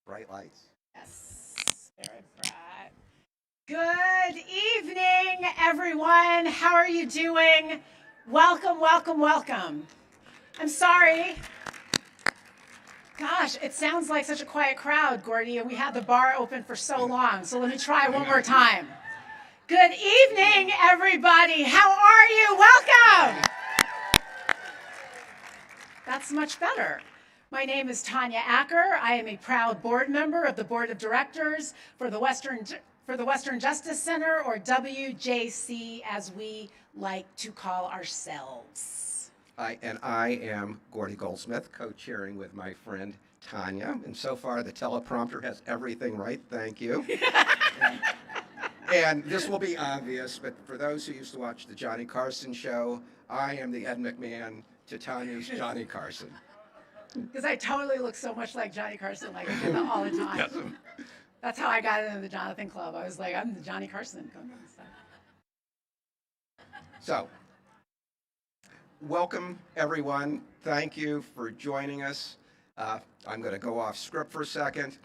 Bright lights. Yes, very bright. Good evening, everyone. How are you doing? Welcome, welcome, welcome. I'm sorry. Gosh, it sounds like such a quiet crowd, Gordy, and we had the bar open for so long. So let me try one more time. Good evening, everybody. How are you? Welcome. That's much better. My name is Tanya Acker. I am a proud board member of the Board of Directors for the Western Justice Center, or WJC as we like to call ourselves. I am Gordy Goldsmith, co-chairing with my friend Tanya. And so far, the teleprompter has everything right. Thank you. And this will be obvious, but for those who used to watch the Johnny Carson show, I am the Ed McMahon to Tanya's Johnny Carson. Because I totally look so much like Johnny Carson, like I do that all the time. Yes. That's how I got into the Jonathan Club. I was like, I'm the Johnny Carson. So, welcome everyone. Thank you for joining us. I'm going to go off script for a second.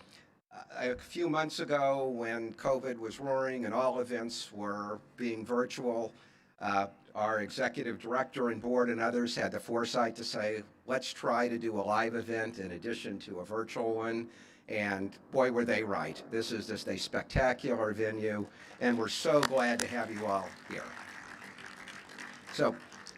A few months ago, when COVID was roaring and all events were being virtual, our executive director and board and others had the foresight to say, let's try to do a live event in addition to a virtual one. And boy, were they right. This is just a spectacular venue, and we're so glad to have you all here. So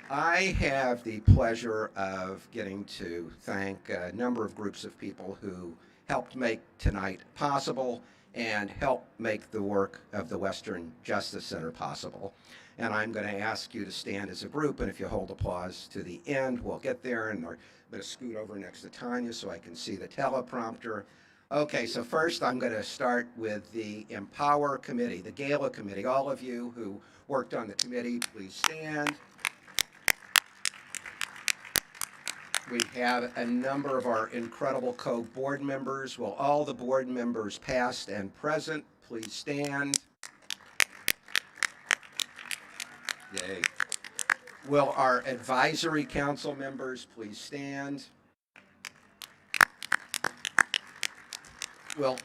I have the pleasure of getting to thank a number of groups of people who helped make tonight possible and help make the work of the Western Justice Center possible. And I'm going to ask you to stand as a group, and if you hold applause to the end, we'll get there. And I'm going to scoot over next to Tanya so I can see the teleprompter. Okay, so first I'm going to start with the Empower Committee, the Gala Committee. All of you who worked on the committee, please stand. We have a number of our incredible co-board members. Will all the board members past and present please stand? Yay. Will our advisory council members please stand? Will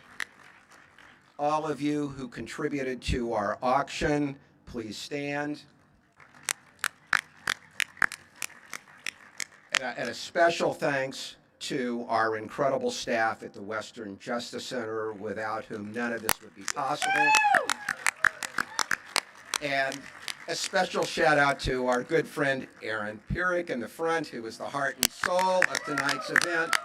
all of you who contributed to our auction please stand? And a special thanks to our incredible staff at the Western Justice Center, without whom none of this would be possible. And a special shout out to our good friend Aaron Pierick in the front, who is the heart and soul of tonight's event.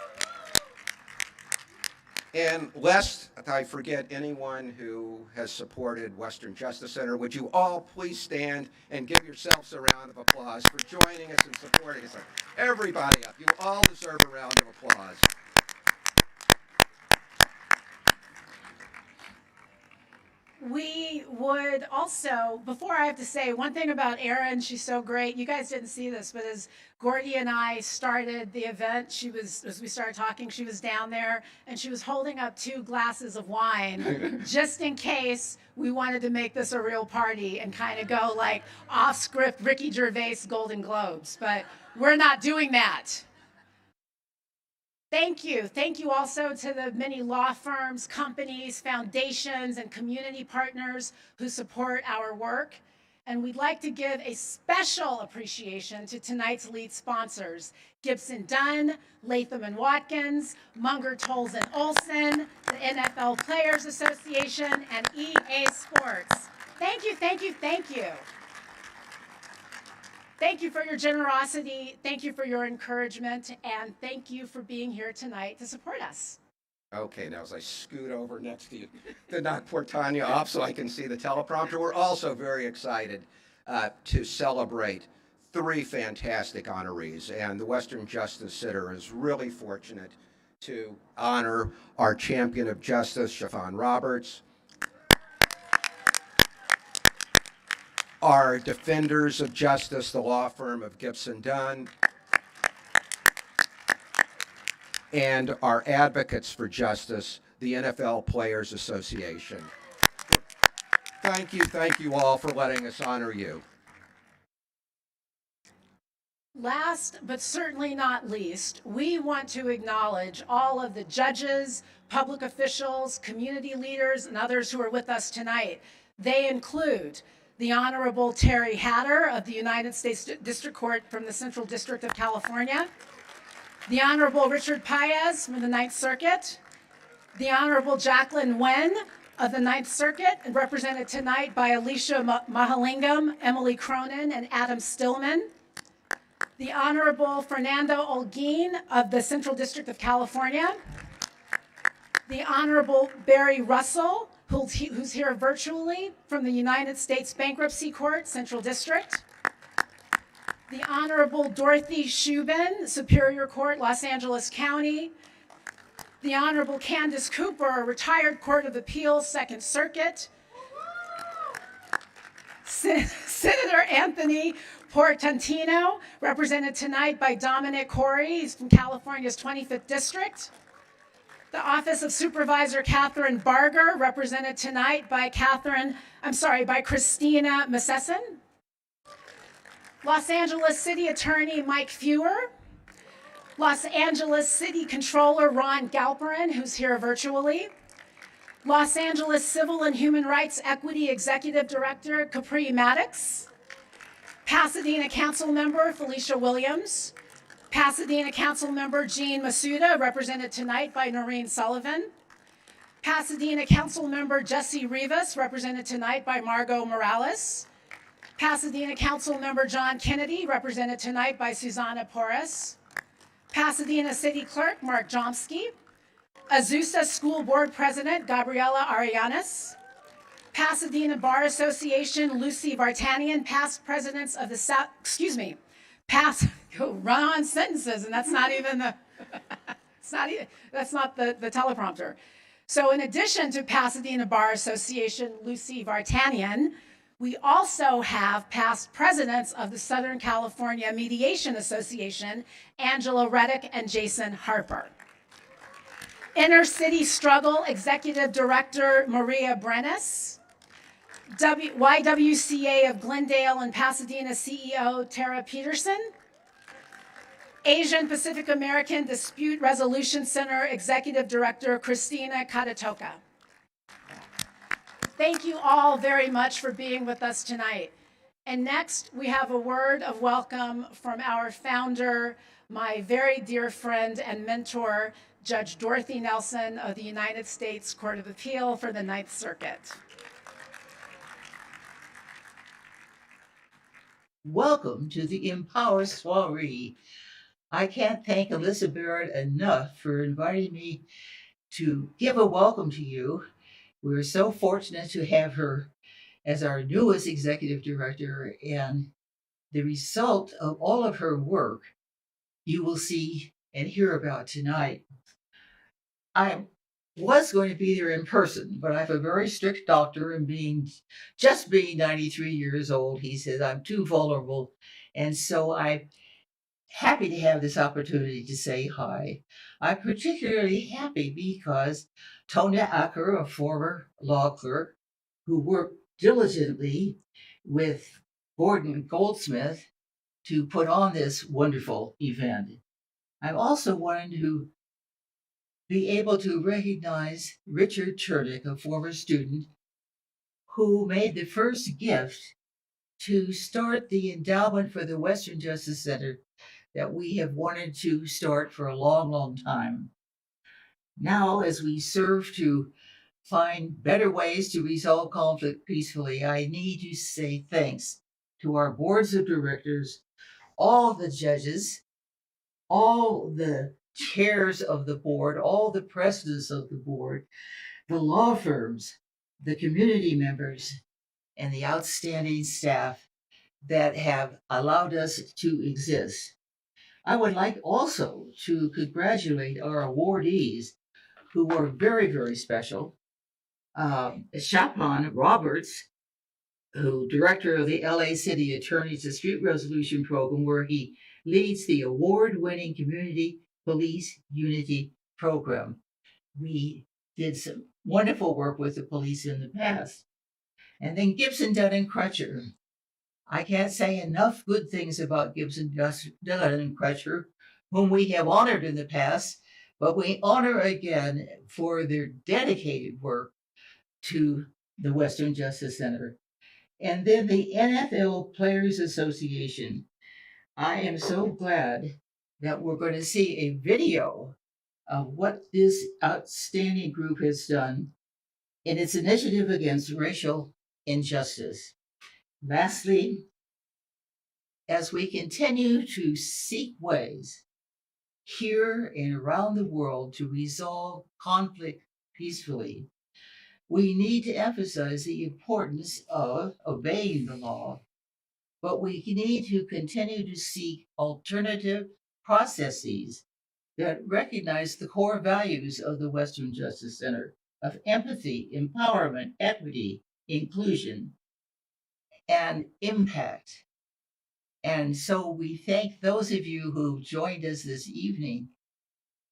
And lest I forget anyone who has supported Western Justice Center, would you all please stand and give yourselves a round of applause for joining us and supporting us. Everybody up. You all deserve a round of applause. We would also, before I have to say one thing about Erin, she's so great. You guys didn't see this, but as Gordy and I started the event, as we started talking, she was down there and she was holding up 2 glasses of wine just in case we wanted to make this a real party and kind of go like off script Ricky Gervais Golden Globes, but we're not doing that. Thank you. Thank you also to the many law firms, companies, foundations, and community partners who support our work. And we'd like to give a special appreciation to tonight's lead sponsors, Gibson Dunn, Latham & Watkins, Munger, Tolles & Olson, the NFL Players Association, and EA Sports. Thank you, thank you, thank you. Thank you for your generosity, thank you for your encouragement, and thank you for being here tonight to support us. Okay, now as I scoot over next to you to knock poor Tanya off so I can see the teleprompter, we're also very excited to celebrate 3 fantastic honorees, and the Western Justice Center is really fortunate to honor our champion of justice, Chiffon Roberts, our defenders of justice, the law firm of Gibson Dunn, and our advocates for justice, the NFL Players Association. Thank you all for letting us honor you. Last, but certainly not least, we want to acknowledge all of the judges, public officials, community leaders, and others who are with us tonight. They include the Honorable Terry Hatter of the United States District Court from the Central District of California, the Honorable Richard Paez from the Ninth Circuit, the Honorable Jacqueline Wen of the Ninth Circuit, and represented tonight by Alicia Mahalingam, Emily Cronin, and Adam Stillman, the Honorable Fernando Olguin of the Central District of California, the Honorable Barry Russell, who's here virtually from the United States Bankruptcy Court, Central District, the Honorable Dorothy Shubin, Superior Court, Los Angeles County, the Honorable Candace Cooper, Retired Court of Appeals, Second Circuit, Senator Anthony Portantino, represented tonight by Dominic Corey, he's from California's 25th District. The Office of Supervisor Catherine Barger, represented tonight by Christina Massesson. Los Angeles City Attorney Mike Fewer. Los Angeles City Controller Ron Galperin, who's here virtually. Los Angeles Civil and Human Rights Equity Executive Director Capri Maddox. Pasadena Council Member Felicia Williams. Pasadena Council Member Jean Masuda, represented tonight by Noreen Sullivan. Pasadena Council Member Jesse Rivas, represented tonight by Margot Morales. Pasadena Council Member John Kennedy, represented tonight by Susanna Porras. Pasadena City Clerk Mark Jomsky. Azusa School Board President Gabriela Arianes. Pasadena Bar Association Lucy Vartanian, past presidents of the South, run on sentences, and that's not even the, that's not the teleprompter. So in addition to Pasadena Bar Association Lucy Vartanian, we also have past presidents of the Southern California Mediation Association, Angela Reddick and Jason Harper. Inner City Struggle Executive Director Maria Brenes. YWCA of Glendale and Pasadena CEO Tara Peterson. Asian Pacific American Dispute Resolution Center Executive Director Christina Katatoka. Thank you all very much for being with us tonight. And next, we have a word of welcome from our founder, my very dear friend and mentor, Judge Dorothy Nelson of the United States Court of Appeal for the Ninth Circuit. Welcome to the Empower Soiree. I can't thank Alyssa Barrett enough for inviting me to give a welcome to you. We're so fortunate to have her as our newest executive director, and the result of all of her work you will see and hear about tonight. I was going to be there in person, but I have a very strict doctor, and being 93 years old, he says I'm too vulnerable. And so I'm happy to have this opportunity to say hi. I'm particularly happy because Tonya Acker, a former law clerk who worked diligently with Gordon Goldsmith to put on this wonderful event. I'm also wanting to be able to recognize Richard Chernick, a former student who made the first gift to start the endowment for the Western Justice Center that we have wanted to start for a long, long time. Now, as we serve to find better ways to resolve conflict peacefully, I need to say thanks to our boards of directors, all the judges, all the chairs of the board, all the presidents of the board, the law firms, the community members, and the outstanding staff that have allowed us to exist. I would like also to congratulate our awardees who were very, very special. Chapman Roberts, who director of the LA City Attorney's Dispute Resolution Program, where he leads the award-winning Community Police Unity Program. We did some wonderful work with the police in the past. And then Gibson, Dunn, and Crutcher. I can't say enough good things about Gibson, Dillon, and Crutcher, whom we have honored in the past, but we honor again for their dedicated work to the Western Justice Center. And then the NFL Players Association. I am so glad that we're going to see a video of what this outstanding group has done in its initiative against racial injustice. Lastly, as we continue to seek ways here and around the world to resolve conflict peacefully, we need to emphasize the importance of obeying the law, but we need to continue to seek alternative processes that recognize the core values of the Western Justice Center of empathy, empowerment, equity, inclusion, and impact. And so we thank those of you who joined us this evening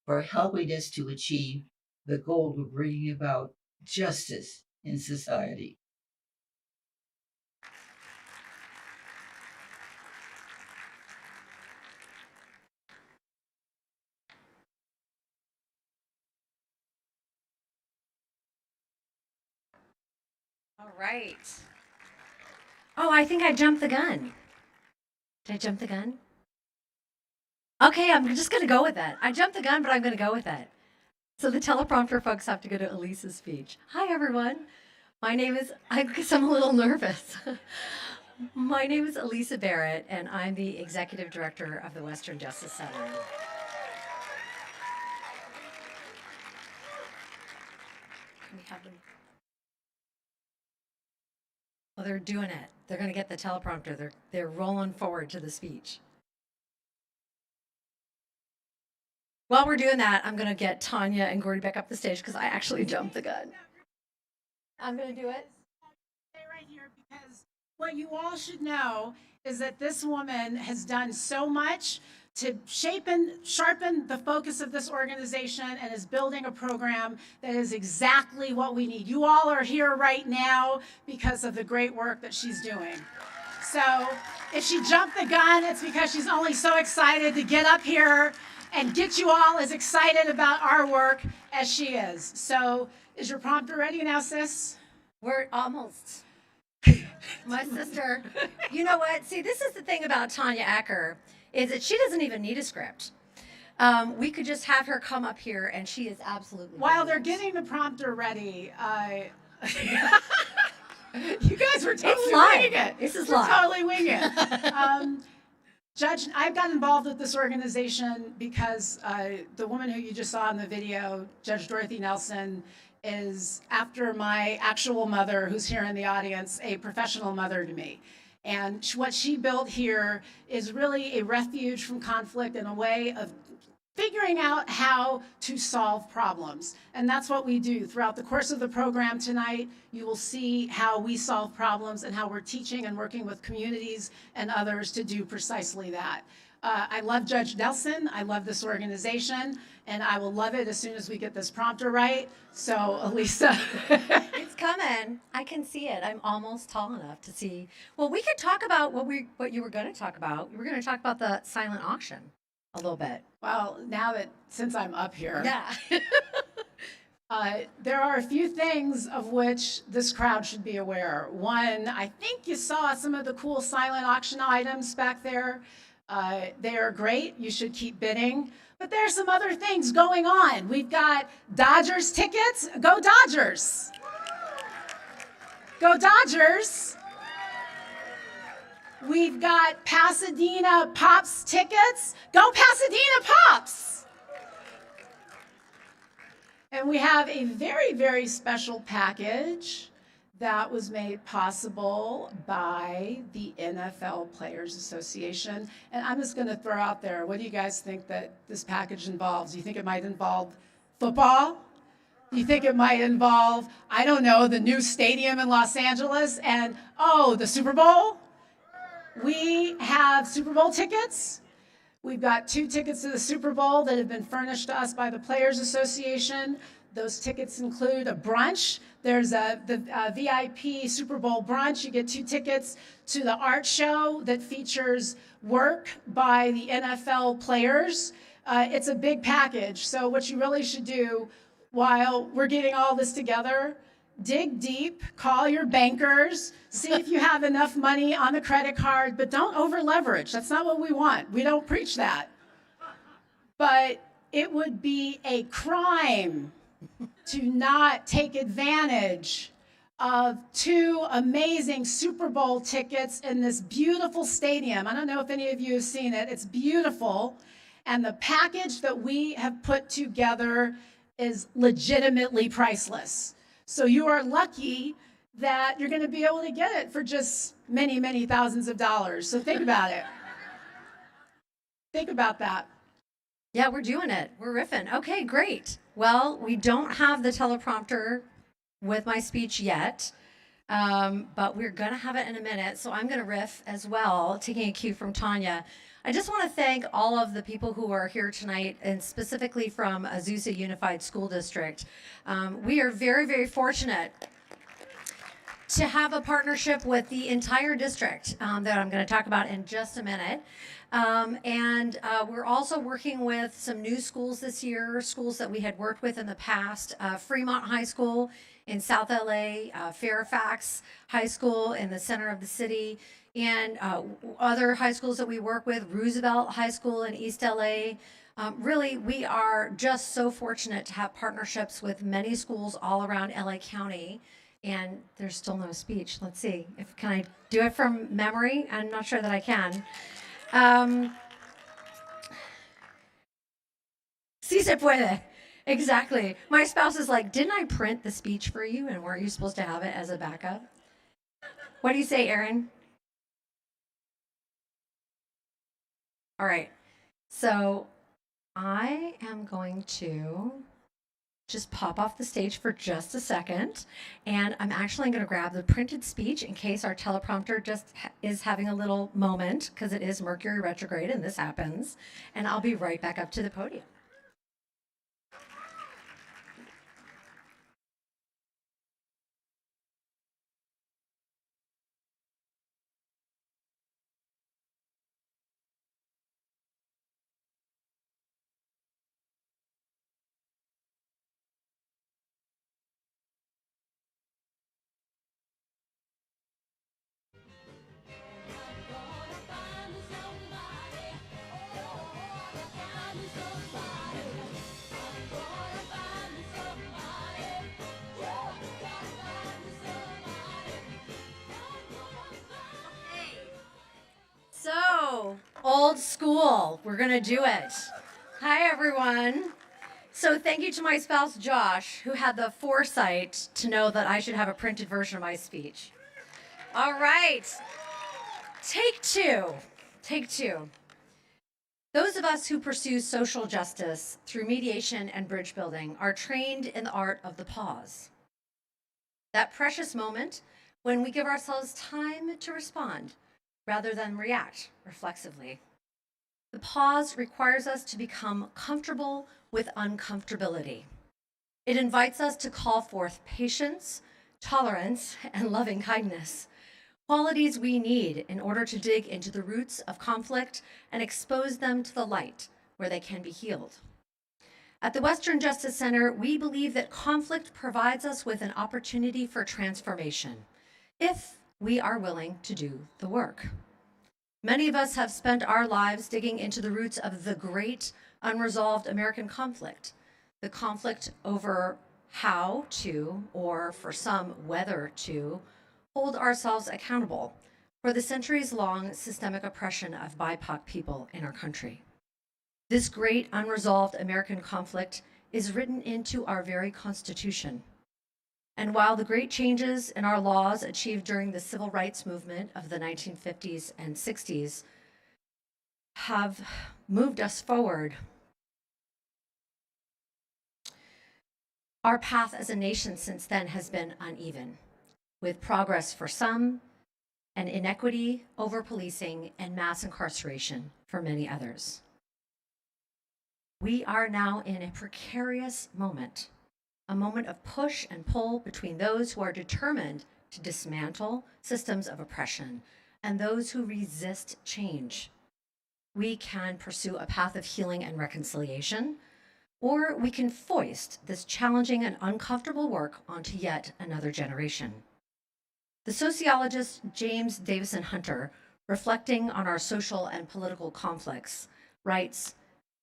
for helping us to achieve the goal of bringing about justice in society. All right. Oh, I think I jumped the gun. Did I jump the gun? Okay, I'm just going to go with that. I jumped the gun, but I'm going to go with that. So the teleprompter folks have to go to Elise's speech. Hi, everyone. My name is, I guess I'm a little nervous. My name is Elise Barrett, and I'm the Executive Director of the Western Justice Center. Can we have them? Well, they're doing it. They're going to get the teleprompter. They're rolling forward to the speech. While we're doing that, I'm going to get Tanya and Gordy back up the stage because I actually jumped the gun. I'm going to do it. Stay right here because what you all should know is that this woman has done so much to shape and sharpen the focus of this organization and is building a program that is exactly what we need. You all are here right now because of the great work that she's doing. So if she jumped the gun, it's because she's only so excited to get up here and get you all as excited about our work as she is. So is your prompter ready now, sis? We're almost. My sister. You know what? See, this is the thing about Tanya Acker, is that she doesn't even need a script. We could just have her come up here, and she is absolutely While brilliant. they're getting the prompter ready, you guys were totally live. winging it. This is We're live. totally winging it. Judge, I've got involved with this organization because the woman who you just saw in the video, Judge Dorothy Nelson, is, after my actual mother, who's here in the audience, a professional mother to me. And what she built here is really a refuge from conflict and a way of figuring out how to solve problems. And that's what we do. Throughout the course of the program tonight, you will see how we solve problems and how we're teaching and working with communities and others to do precisely that. I love Judge Nelson. I love this organization, and I will love it as soon as we get this prompter right. So, Elisa. It's coming. I can see it. I'm almost tall enough to see. Well, we could talk about what you were going to talk about. We were going to talk about the silent auction a little bit. Well, now that, since I'm up here. Yeah. There are a few things of which this crowd should be aware. One, I think you saw some of the cool silent auction items back there. They are great. You should keep bidding. But there's some other things going on. We've got Dodgers tickets. Go Dodgers. Go Dodgers. We've got Pasadena Pops tickets. Go Pasadena Pops. And we have a very, very special package that was made possible by the NFL Players Association. And I'm just going to throw out there, what do you guys think that this package involves? Do you think it might involve football? Do you think it might involve, I don't know, the new stadium in Los Angeles and, oh, the Super Bowl? We have Super Bowl tickets. We've got 2 tickets to the Super Bowl that have been furnished to us by the Players Association. Those tickets include a brunch. There's the VIP Super Bowl brunch. You get 2 tickets to the art show that features work by the NFL players. It's a big package. So what you really should do while we're getting all this together, dig deep, call your bankers, see if you have enough money on the credit card, but don't over leverage. That's not what we want. We don't preach that. But it would be a crime to not take advantage of 2 amazing Super Bowl tickets in this beautiful stadium. I don't know if any of you have seen it. It's beautiful. And the package that we have put together is legitimately priceless. So you are lucky that you're going to be able to get it for just many, many thousands of dollars. So think about it. Think about that. Yeah, we're doing it. We're riffing. Okay, great. Well, we don't have the teleprompter with my speech yet, but we're going to have it in a minute. So I'm going to riff as well, taking a cue from Tanya. I just want to thank all of the people who are here tonight, and specifically from Azusa Unified School District. We are very, very fortunate to have a partnership with the entire district that I'm going to talk about in just a minute. We're also working with some new schools this year, schools that we had worked with in the past. Fremont High School in South LA, Fairfax High School in the center of the city, and other high schools that we work with, Roosevelt High School in East LA. Really, we are just so fortunate to have partnerships with many schools all around LA County. And there's still no speech. Let's see. Can I do it from memory? I'm not sure that I can. Sí se puede. Exactly. My spouse is like, didn't I print the speech for you and weren't you supposed to have it as a backup? What do you say, Aaron? All right. So I am going to just pop off the stage for just a second. And I'm actually going to grab the printed speech in case our teleprompter just is having a little moment, because it is Mercury retrograde and this happens. And I'll be right back up to the podium. So, old school, we're gonna do it. Hi, everyone. So thank you to my spouse, Josh, who had the foresight to know that I should have a printed version of my speech. All right, take two. Take two. Those of us who pursue social justice through mediation and bridge building are trained in the art of the pause. That precious moment when we give ourselves time to respond rather than react reflexively. The pause requires us to become comfortable with uncomfortability. It invites us to call forth patience, tolerance, and loving kindness, qualities we need in order to dig into the roots of conflict and expose them to the light where they can be healed. At the Western Justice Center, we believe that conflict provides us with an opportunity for transformation, if we are willing to do the work. Many of us have spent our lives digging into the roots of the great unresolved American conflict, the conflict over how to, or for some, whether to, hold ourselves accountable for the centuries-long systemic oppression of BIPOC people in our country. This great unresolved American conflict is written into our very Constitution. And while the great changes in our laws achieved during the civil rights movement of the 1950s and 60s have moved us forward, our path as a nation since then has been uneven, with progress for some and inequity, over-policing, and mass incarceration for many others. We are now in a precarious moment a moment of push and pull between those who are determined to dismantle systems of oppression and those who resist change. We can pursue a path of healing and reconciliation, or we can foist this challenging and uncomfortable work onto yet another generation. The sociologist James Davison Hunter, reflecting on our social and political conflicts, writes,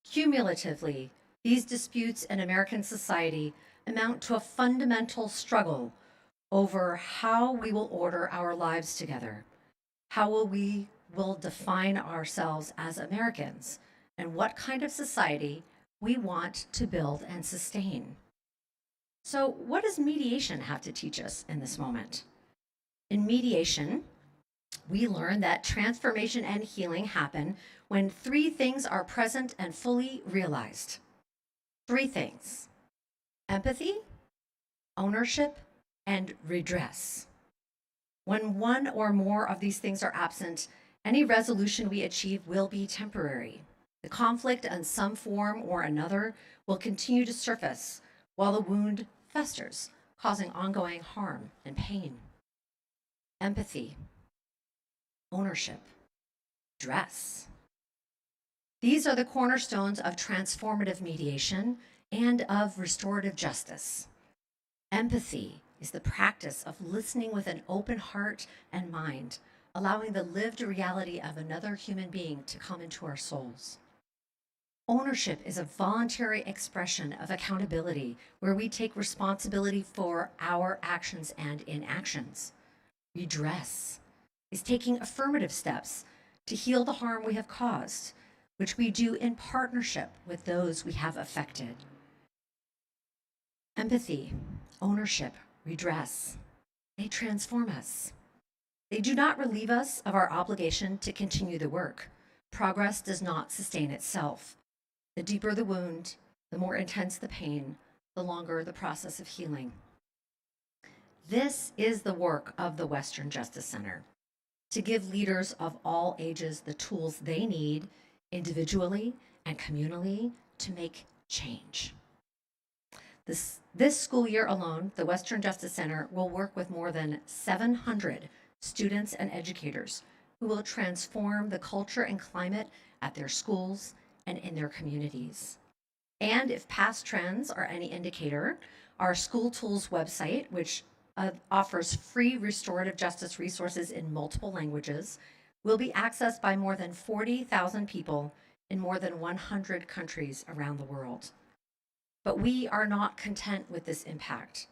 "Cumulatively, these disputes in American society amount to a fundamental struggle over how we will order our lives together, how we will define ourselves as Americans, and what kind of society we want to build and sustain." So, what does mediation have to teach us in this moment? In mediation, we learn that transformation and healing happen when three things are present and fully realized. Three things: empathy, ownership, and redress. When one or more of these things are absent, any resolution we achieve will be temporary. The conflict in some form or another will continue to surface while the wound festers, causing ongoing harm and pain. Empathy, ownership, redress. These are the cornerstones of transformative mediation and of restorative justice. Empathy is the practice of listening with an open heart and mind, allowing the lived reality of another human being to come into our souls. Ownership is a voluntary expression of accountability where we take responsibility for our actions and inactions. Redress is taking affirmative steps to heal the harm we have caused, which we do in partnership with those we have affected. Empathy, ownership, redress, they transform us. They do not relieve us of our obligation to continue the work. Progress does not sustain itself. The deeper the wound, the more intense the pain, the longer the process of healing. This is the work of the Western Justice Center, to give leaders of all ages the tools they need individually and communally to make change. This school year alone, the Western Justice Center will work with more than 700 students and educators who will transform the culture and climate at their schools and in their communities. And if past trends are any indicator, our School Tools website, which offers free restorative justice resources in multiple languages, will be accessed by more than 40,000 people in more than 100 countries around the world. But we are not content with this impact.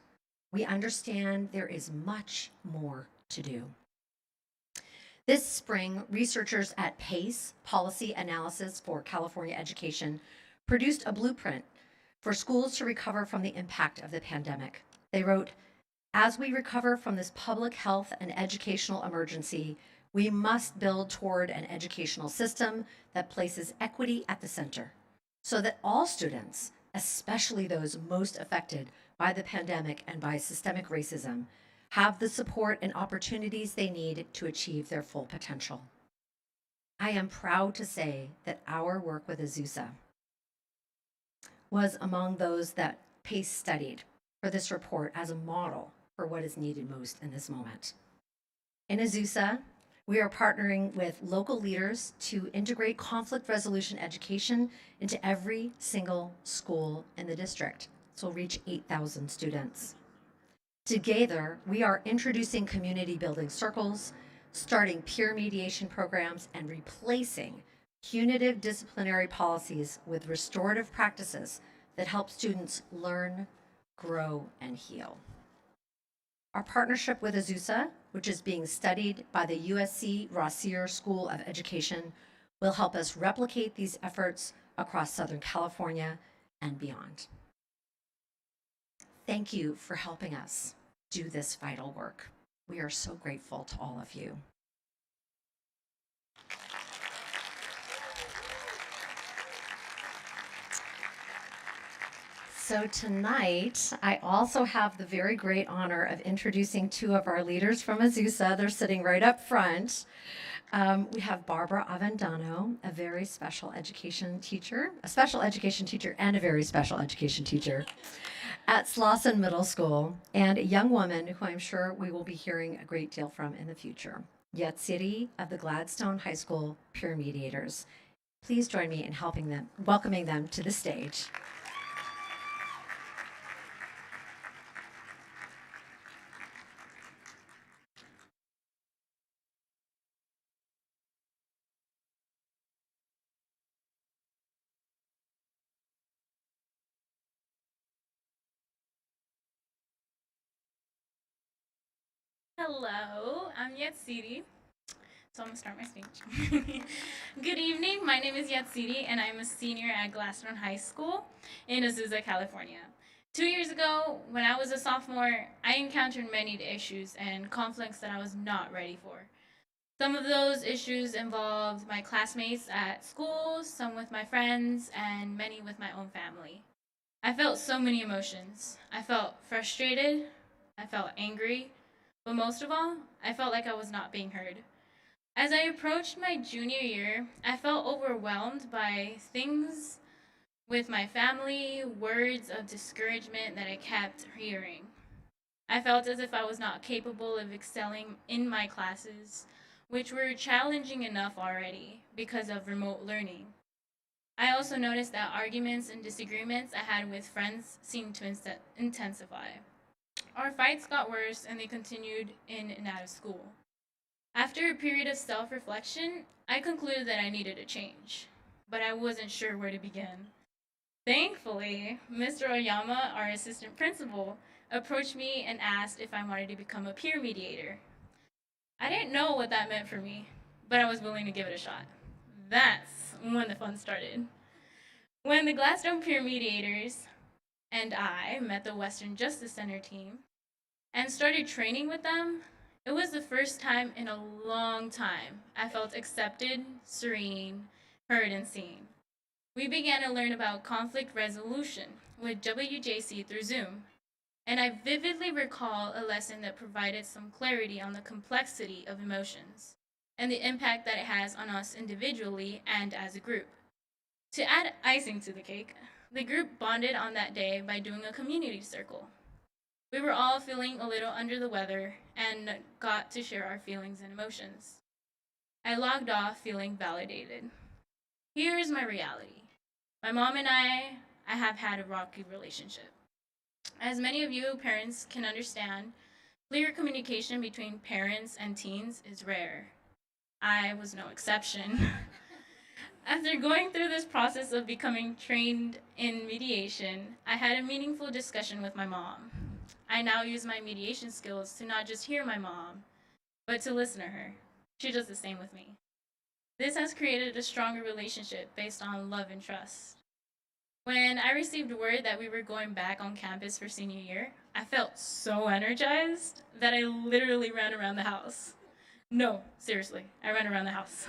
We understand there is much more to do. This spring, researchers at PACE, Policy Analysis for California Education, produced a blueprint for schools to recover from the impact of the pandemic. They wrote, "As we recover from this public health and educational emergency, we must build toward an educational system that places equity at the center, so that all students, especially those most affected by the pandemic and by systemic racism, have the support and opportunities they need to achieve their full potential." I am proud to say that our work with Azusa was among those that PACE studied for this report as a model for what is needed most in this moment. In Azusa, we are partnering with local leaders to integrate conflict resolution education into every single school in the district. This will reach 8,000 students. Together, we are introducing community building circles, starting peer mediation programs, and replacing punitive disciplinary policies with restorative practices that help students learn, grow, and heal. Our partnership with Azusa, which is being studied by the USC Rossier School of Education, will help us replicate these efforts across Southern California and beyond. Thank you for helping us do this vital work. We are so grateful to all of you. So tonight, I also have the very great honor of introducing two of our leaders from Azusa. They're sitting right up front. We have Barbara Avendano, a very special education teacher, and a very special education teacher. at Slauson Middle School, and a young woman who I'm sure we will be hearing a great deal from in the future, Yatsiri of the Gladstone High School Peer Mediators. Please join me in welcoming them to the stage. Hello, I'm Yatsiri. So I'm gonna start my speech. Good evening, my name is Yatsiri and I'm a senior at Gladstone High School in Azusa, California. 2 years ago, when I was a sophomore, I encountered many issues and conflicts that I was not ready for. Some of those issues involved my classmates at school, some with my friends, and many with my own family. I felt so many emotions. I felt frustrated, I felt angry, but most of all, I felt like I was not being heard. As I approached my junior year, I felt overwhelmed by things with my family, words of discouragement that I kept hearing. I felt as if I was not capable of excelling in my classes, which were challenging enough already because of remote learning. I also noticed that arguments and disagreements I had with friends seemed to intensify. Our fights got worse and they continued in and out of school. After a period of self-reflection, I concluded that I needed a change, but I wasn't sure where to begin. Thankfully, Mr. Oyama, our assistant principal, approached me and asked if I wanted to become a peer mediator. I didn't know what that meant for me, but I was willing to give it a shot. That's when the fun started. When the Gladstone peer mediators and I met the Western Justice Center team and started training with them, it was the first time in a long time I felt accepted, serene, heard, and seen. We began to learn about conflict resolution with WJC through Zoom, and I vividly recall a lesson that provided some clarity on the complexity of emotions and the impact that it has on us individually and as a group. To add icing to the cake, the group bonded on that day by doing a community circle. We were all feeling a little under the weather and got to share our feelings and emotions. I logged off feeling validated. Here is my reality. My mom and I have had a rocky relationship. As many of you parents can understand, clear communication between parents and teens is rare. I was no exception. After going through this process of becoming trained in mediation, I had a meaningful discussion with my mom. I now use my mediation skills to not just hear my mom, but to listen to her. She does the same with me. This has created a stronger relationship based on love and trust. When I received word that we were going back on campus for senior year, I felt so energized that I literally ran around the house. No, seriously, I ran around the house.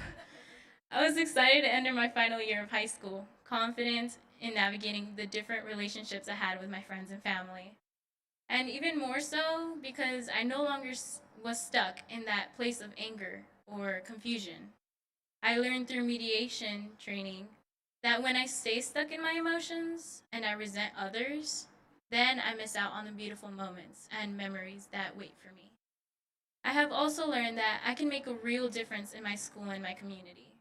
I was excited to enter my final year of high school, confident in navigating the different relationships I had with my friends and family. And even more so because I no longer was stuck in that place of anger or confusion. I learned through mediation training that when I stay stuck in my emotions and I resent others, then I miss out on the beautiful moments and memories that wait for me. I have also learned that I can make a real difference in my school and my community.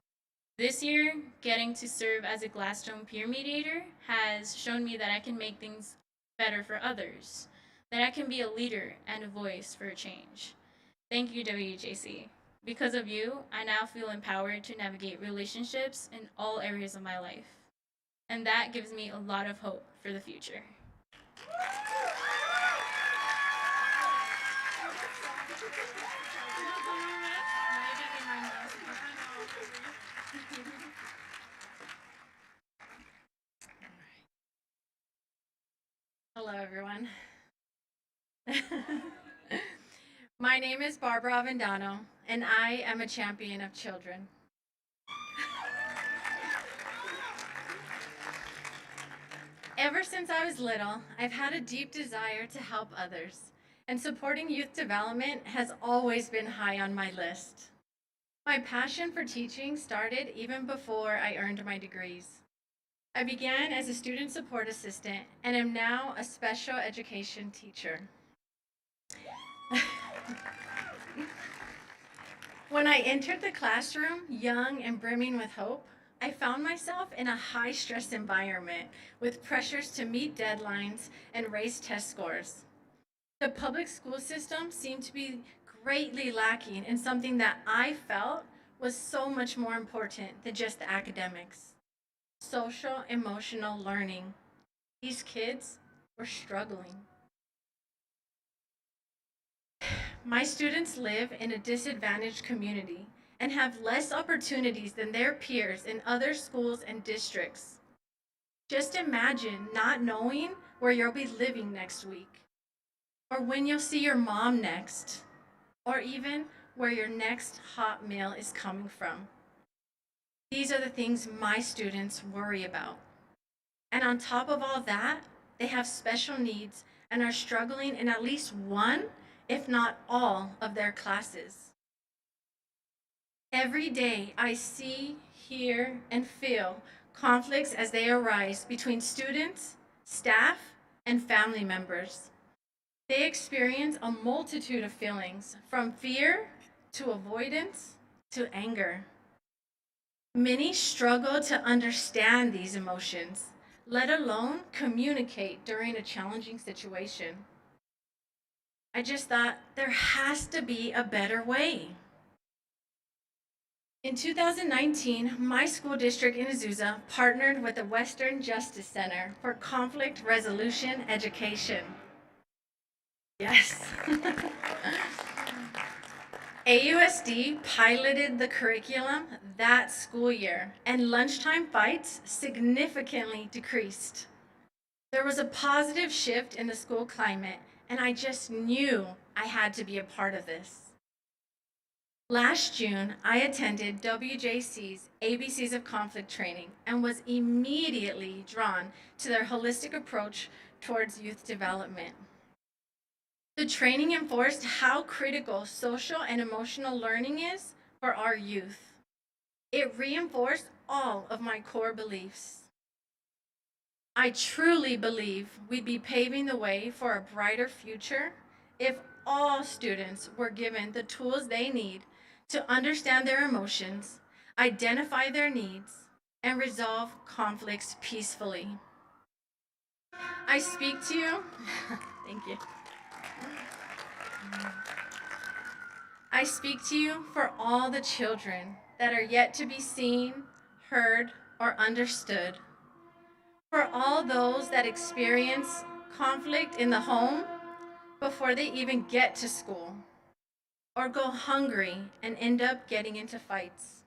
This year, getting to serve as a Gladstone peer mediator has shown me that I can make things better for others, that I can be a leader and a voice for a change. Thank you, WJC. Because of you, I now feel empowered to navigate relationships in all areas of my life. And that gives me a lot of hope for the future. Hello, everyone. My name is Barbara Avendano, and I am a champion of children. Ever since I was little, I've had a deep desire to help others, and supporting youth development has always been high on my list. My passion for teaching started even before I earned my degrees. I began as a student support assistant and am now a special education teacher. When I entered the classroom, young and brimming with hope, I found myself in a high-stress environment with pressures to meet deadlines and raise test scores. The public school system seemed to be greatly lacking in something that I felt was so much more important than just the academics: social emotional learning. These kids were struggling. My students live in a disadvantaged community and have less opportunities than their peers in other schools and districts. Just imagine not knowing where you'll be living next week, or when you'll see your mom next, or even where your next hot meal is coming from. These are the things my students worry about. And on top of all that, they have special needs and are struggling in at least one, if not all, of their classes. Every day I see, hear, and feel conflicts as they arise between students, staff, and family members. They experience a multitude of feelings, from fear to avoidance to anger. Many struggle to understand these emotions, let alone communicate during a challenging situation. I just thought there has to be a better way. In 2019, my school district in Azusa partnered with the Western Justice Center for Conflict Resolution Education. Yes. AUSD piloted the curriculum that school year, and lunchtime fights significantly decreased. There was a positive shift in the school climate, and I just knew I had to be a part of this. Last June, I attended WJC's ABCs of Conflict training and was immediately drawn to their holistic approach towards youth development. The training enforced how critical social and emotional learning is for our youth. It reinforced all of my core beliefs. I truly believe we'd be paving the way for a brighter future if all students were given the tools they need to understand their emotions, identify their needs, and resolve conflicts peacefully. I speak to you. Thank you. I speak to you for all the children that are yet to be seen, heard, or understood. For all those that experience conflict in the home before they even get to school, or go hungry and end up getting into fights.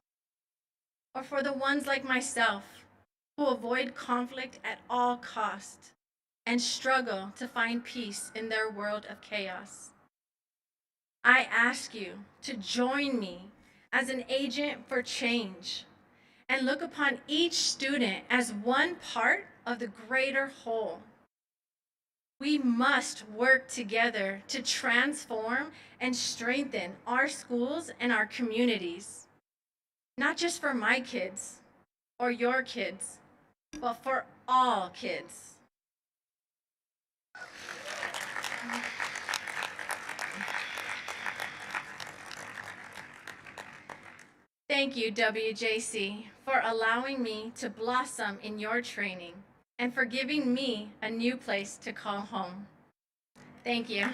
Or for the ones like myself who avoid conflict at all costs and struggle to find peace in their world of chaos. I ask you to join me as an agent for change and look upon each student as one part of the greater whole. We must work together to transform and strengthen our schools and our communities, not just for my kids or your kids, but for all kids. Thank you, WJC, for allowing me to blossom in your training and for giving me a new place to call home. Thank you.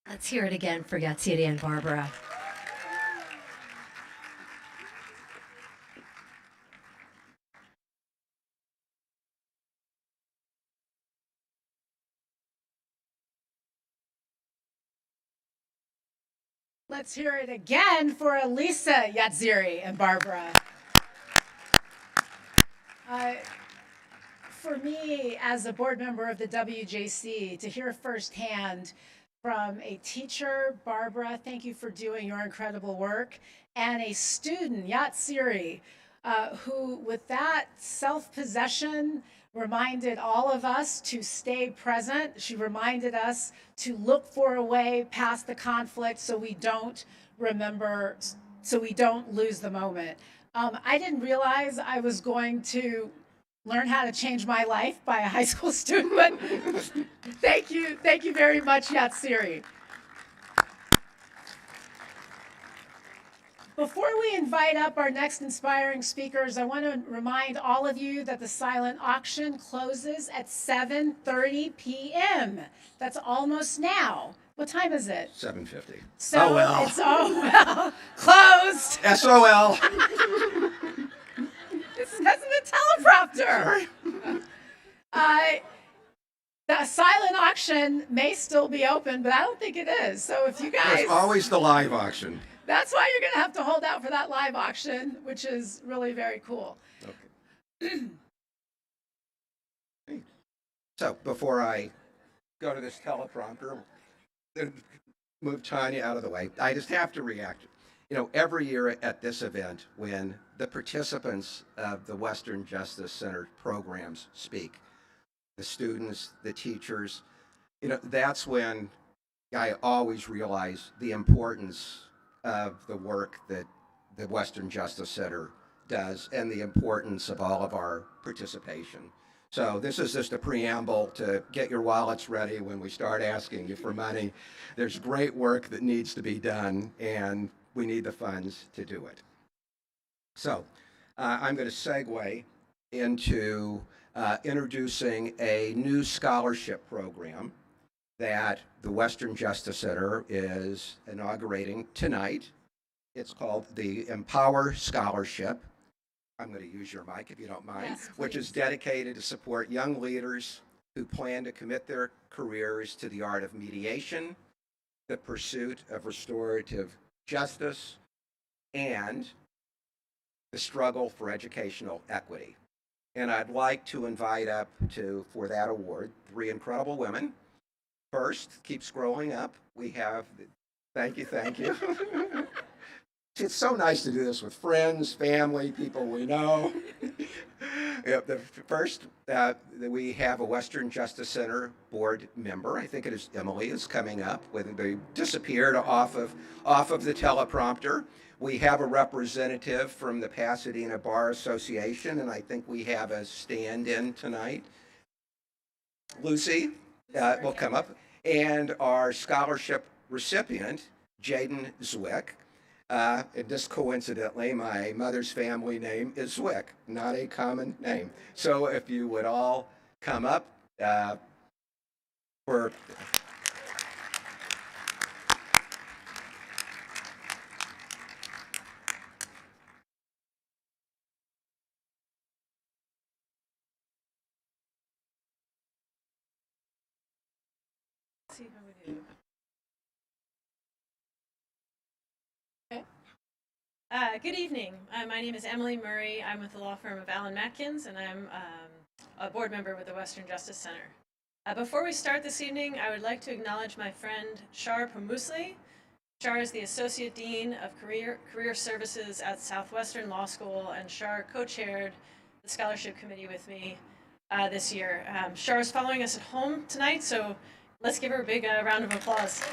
Let's hear it again for Yatsiri and Barbara. Let's hear it again for Elise, Yatziri, and Barbara. for me as a board member of the WJC to hear firsthand from a teacher, Barbara, thank you for doing your incredible work, and a student, Yatsiri, who with that self-possession reminded all of us to stay present. She reminded us to look for a way past the conflict so we don't lose the moment. I didn't realize I was going to learn how to change my life by a high school student, but thank you very much, Yatsiri. Before we invite up our next inspiring speakers, I want to remind all of you that the silent auction closes at 7:30 p.m. That's almost now. What time is it? 7:50. So Oh, well. It's closed. SOL. It says in the teleprompter. The silent auction may still be open, but I don't think it is. So if you guys, There's always the live auction. that's why you're going to have to hold out for that live auction, which is really very cool. Okay. So before I go to this teleprompter, move Tanya out of the way, I just have to react. You know, every year at this event, when the participants of the Western Justice Center programs speak, the students, the teachers, you know, that's when I always realize the importance of the work that the Western Justice Center does and the importance of all of our participation. So this is just a preamble to get your wallets ready when we start asking you for money. There's great work that needs to be done, and we need the funds to do it. So I'm going to segue into introducing a new scholarship program that the Western Justice Center is inaugurating tonight. It's called the Empower Scholarship. I'm going to use your mic if you don't mind, Yes, which is dedicated to support young leaders who plan to commit their careers to the art of mediation, the pursuit of restorative justice, and the struggle for educational equity. And I'd like to invite up for that award, 3 incredible women. First, keep scrolling up. We have, thank you. It's so nice to do this with friends, family, people we know. The first, we have a Western Justice Center board member. I think it is Emily is coming up. They disappeared off of the teleprompter. We have a representative from the Pasadena Bar Association, and I think we have a stand-in tonight. Lucy will come up. And our scholarship recipient, Jayden Zwick. And just coincidentally, my mother's family name is Zwick, not a common name. So if you would all come up for... See how we do. Good evening. My name is Emily Murray. I'm with the law firm of Allen Matkins, and I'm a board member with the Western Justice Center. Before we start this evening, I would like to acknowledge my friend Shar Pamusli. Shar is the Associate Dean of Career Services at Southwestern Law School, and Shar co-chaired the scholarship committee with me this year. Shar is following us at home tonight, so let's give her a big round of applause.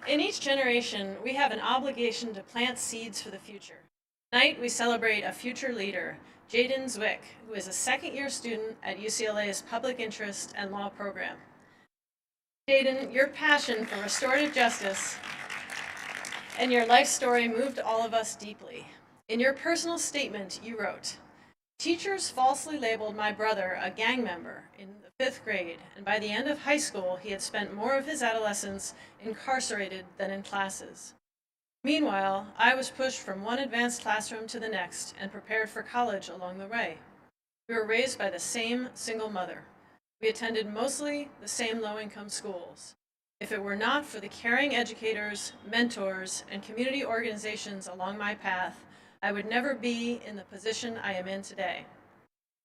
In each generation, we have an obligation to plant seeds for the future. Tonight, we celebrate a future leader, Jayden Zwick, who is a second-year student at UCLA's Public Interest and Law program. Jayden, your passion for restorative justice and your life story moved all of us deeply. In your personal statement, you wrote, "Teachers falsely labeled my brother a gang member in the 5th grade, and by the end of high school, he had spent more of his adolescence incarcerated than in classes. Meanwhile, I was pushed from one advanced classroom to the next and prepared for college along the way. We were raised by the same single mother. We attended mostly the same low-income schools. If it were not for the caring educators, mentors, and community organizations along my path, I would never be in the position I am in today.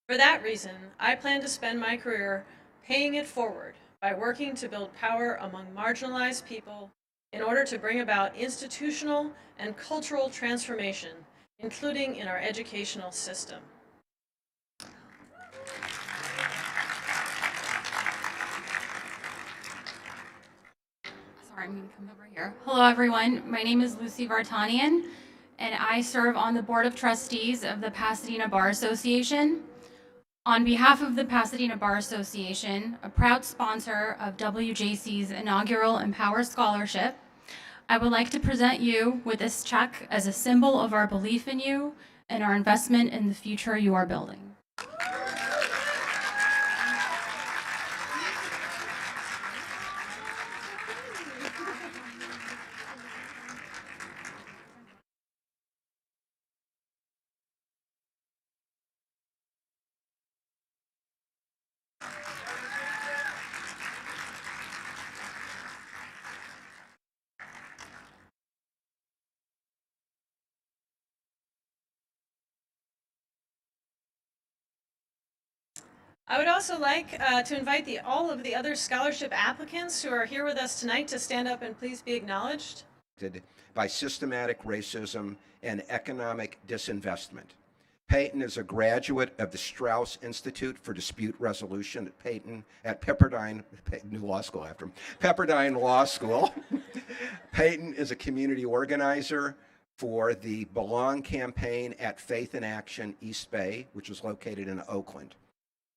For that reason, I plan to spend my career paying it forward by working to build power among marginalized people in order to bring about institutional and cultural transformation, including in our educational system. Sorry, I'm going to come over here. Hello, everyone. My name is Lucy Vartanian, and I serve on the Board of Trustees of the Pasadena Bar Association. On behalf of the Pasadena Bar Association, a proud sponsor of WJC's inaugural Empower Scholarship, I would like to present you with this check as a symbol of our belief in you and our investment in the future you are building. I would also like to invite all of the other scholarship applicants who are here with us tonight to stand up and please be acknowledged. By systematic racism and economic disinvestment. Peyton is a graduate of the Strauss Institute for Dispute Resolution at Pepperdine, new law school after him, Pepperdine Law School. Peyton is a community organizer for the Belong campaign at Faith in Action East Bay, which is located in Oakland.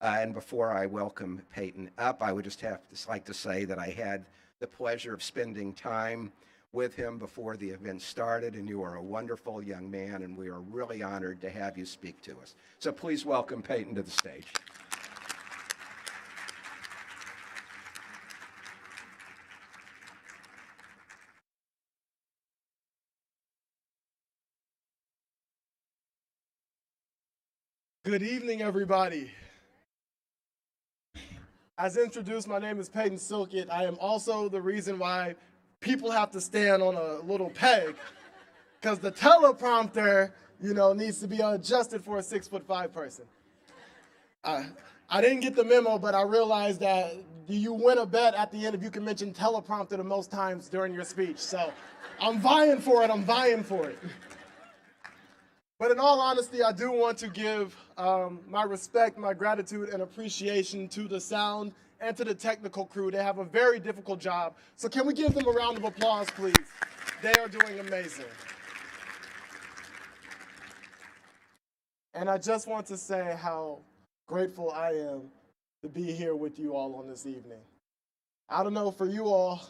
And before I welcome Peyton up, I would just like to say that I had the pleasure of spending time with him before the event started, and you are a wonderful young man, and we are really honored to have you speak to us. So please welcome Peyton to the stage. Good evening, everybody. As introduced, my name is Peyton Silkett. I am also the reason why people have to stand on a little peg, because the teleprompter, needs to be adjusted for a 6'5" person. I didn't get the memo, but I realized that you win a bet at the end if you can mention teleprompter the most times during your speech. So I'm vying for it. But in all honesty, I do want to give my respect, my gratitude, and appreciation to the sound and to the technical crew. They have a very difficult job. So can we give them a round of applause, please? They are doing amazing. And I just want to say how grateful I am to be here with you all on this evening. I don't know, for you all,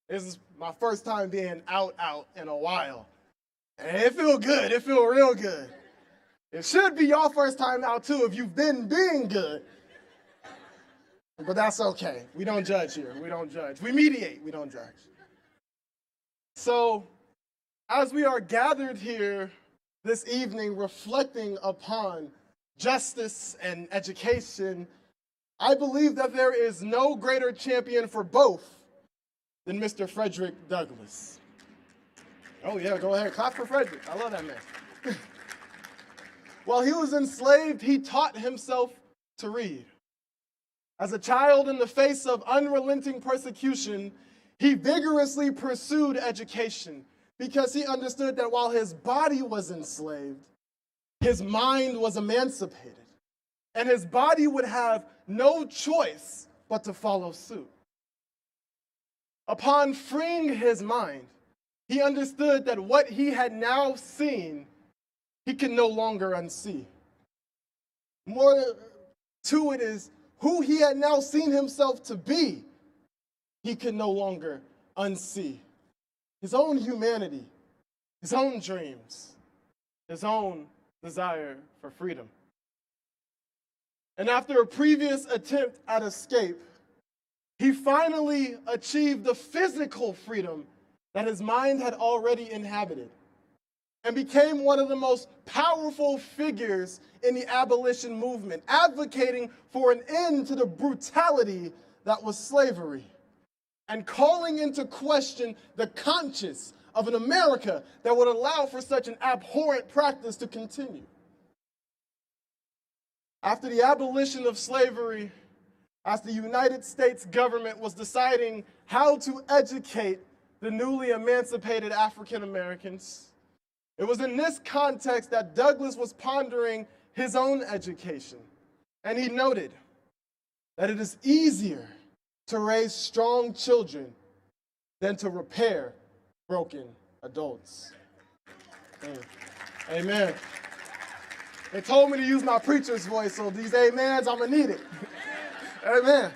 this is my first time being out in a while. And it feels good. It feels real good. It should be your first time out, too, if you've been being good. But that's okay. We don't judge here. We don't judge. We mediate. We don't judge. So, as we are gathered here this evening reflecting upon justice and education, I believe that there is no greater champion for both than Mr. Frederick Douglass. Oh yeah, go ahead, clap for Frederick. I love that man. While he was enslaved, he taught himself to read. As a child, in the face of unrelenting persecution, he vigorously pursued education because he understood that while his body was enslaved, his mind was emancipated, and his body would have no choice but to follow suit. Upon freeing his mind, he understood that what he had now seen, he could no longer unsee. More to it is who he had now seen himself to be, he could no longer unsee. His own humanity, his own dreams, his own desire for freedom. And after a previous attempt at escape, he finally achieved the physical freedom that his mind had already inhabited, and became one of the most powerful figures in the abolition movement, advocating for an end to the brutality that was slavery, and calling into question the conscience of an America that would allow for such an abhorrent practice to continue. After the abolition of slavery, as the United States government was deciding how to educate the newly emancipated African Americans, it was in this context that Douglass was pondering his own education. And he noted that it is easier to raise strong children than to repair broken adults. Amen. They told me to use my preacher's voice, so these amens, I'm gonna need it. Amen.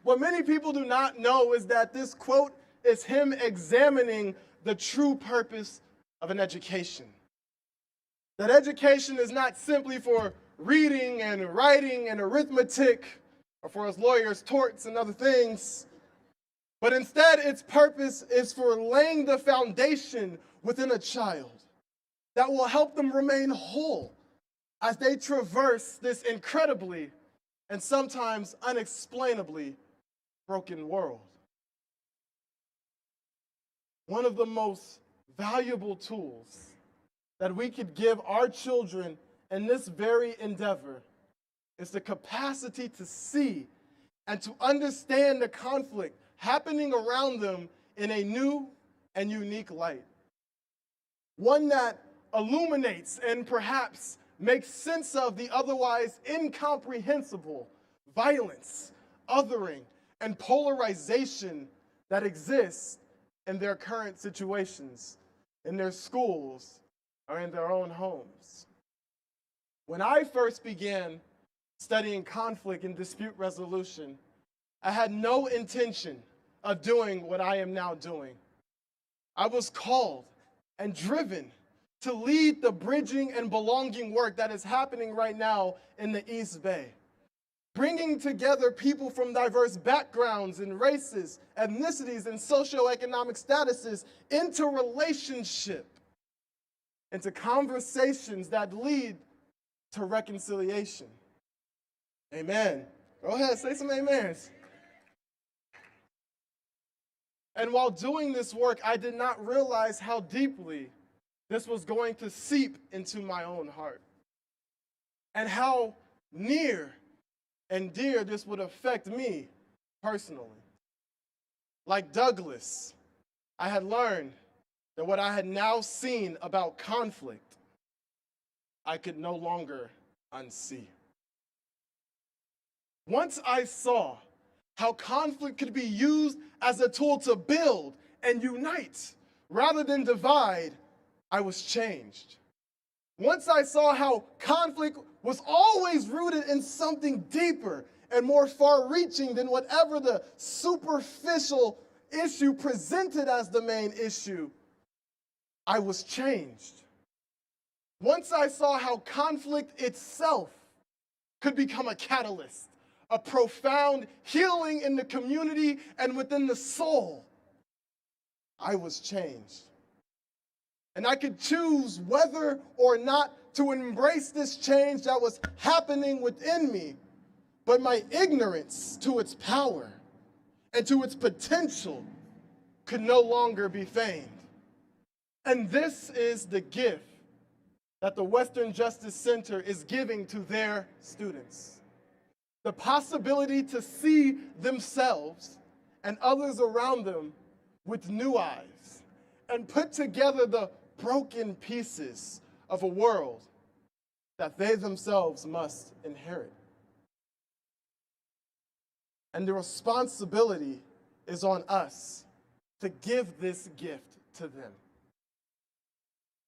What many people do not know is that this quote is him examining the true purpose of an education. That education is not simply for reading and writing and arithmetic, or for us lawyers, torts and other things, but instead its purpose is for laying the foundation within a child that will help them remain whole as they traverse this incredibly and sometimes unexplainably broken world. One of the most valuable tools that we could give our children in this very endeavor is the capacity to see and to understand the conflict happening around them in a new and unique light. One that illuminates and perhaps makes sense of the otherwise incomprehensible violence, othering, and polarization that exists in their current situations, in their schools, or in their own homes. When I first began studying conflict and dispute resolution, I had no intention of doing what I am now doing. I was called and driven to lead the bridging and belonging work that is happening right now in the East Bay, bringing together people from diverse backgrounds and races, ethnicities, and socioeconomic statuses into relationship, into conversations that lead to reconciliation. Amen. Go ahead, say some amens. And while doing this work, I did not realize how deeply this was going to seep into my own heart, and how near and dear this would affect me personally. Like Douglass, I had learned that what I had now seen about conflict, I could no longer unsee. Once I saw how conflict could be used as a tool to build and unite rather than divide, I was changed. Once I saw how conflict was always rooted in something deeper and more far-reaching than whatever the superficial issue presented as the main issue, I was changed. Once I saw how conflict itself could become a catalyst, a profound healing in the community and within the soul, I was changed. And I could choose whether or not to embrace this change that was happening within me, but my ignorance to its power and to its potential could no longer be feigned. And this is the gift that the Western Justice Center is giving to their students. The possibility to see themselves and others around them with new eyes and put together the broken pieces of a world that they themselves must inherit. And the responsibility is on us to give this gift to them.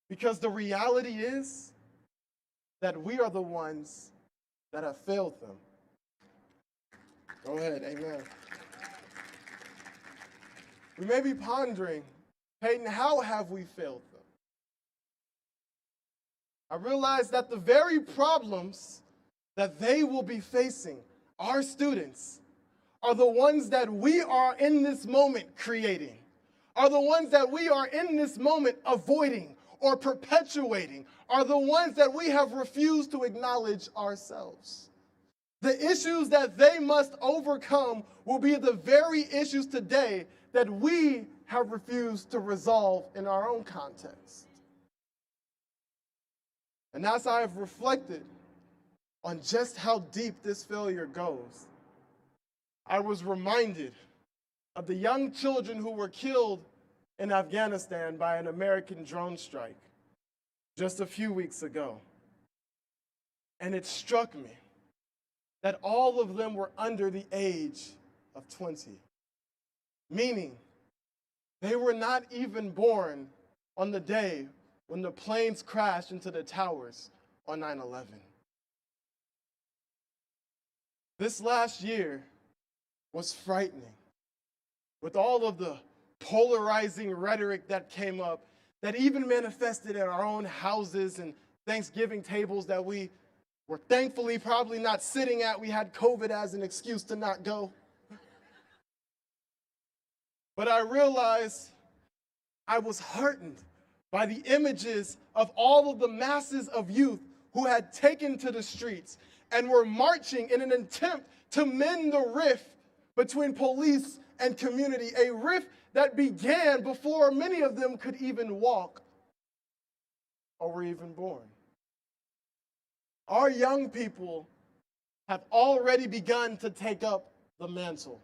Because the reality is that we are the ones that have failed them. Go ahead, amen. We may be pondering, Peyton, how have we failed them? I realize that the very problems that they will be facing, our students, are the ones that we are in this moment creating, are the ones that we are in this moment avoiding or perpetuating, are the ones that we have refused to acknowledge ourselves. The issues that they must overcome will be the very issues today that we have refused to resolve in our own context. And as I have reflected on just how deep this failure goes, I was reminded of the young children who were killed in Afghanistan by an American drone strike just a few weeks ago. And it struck me that all of them were under the age of 20, meaning they were not even born on the day when the planes crashed into the towers on 9/11. This last year was frightening, with all of the polarizing rhetoric that came up, that even manifested in our own houses and Thanksgiving tables that we were thankfully probably not sitting at. We had COVID as an excuse to not go. But I realized I was heartened by the images of all of the masses of youth who had taken to the streets and were marching in an attempt to mend the rift between police and community, a rift that began before many of them could even walk or were even born. Our young people have already begun to take up the mantle.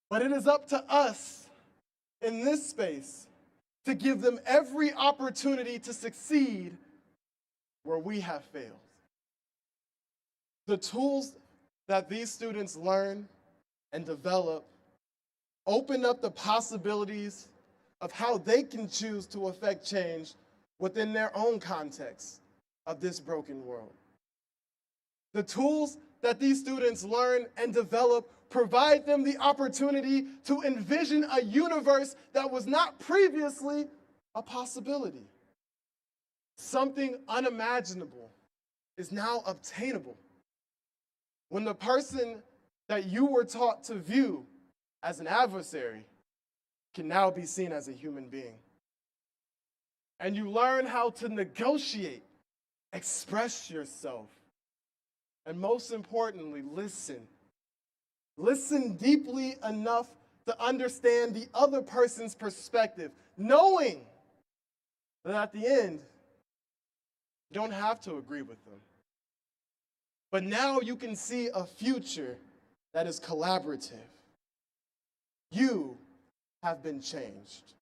But it is up to us in this space to give them every opportunity to succeed where we have failed. The tools that these students learn and develop open up the possibilities of how they can choose to affect change within their own context of this broken world. The tools that these students learn and develop provide them the opportunity to envision a universe that was not previously a possibility. Something unimaginable is now obtainable when the person that you were taught to view as an adversary can now be seen as a human being. And you learn how to negotiate, express yourself, and most importantly, listen. Listen deeply enough to understand the other person's perspective, knowing that at the end, you don't have to agree with them. But now you can see a future that is collaborative. You have been changed.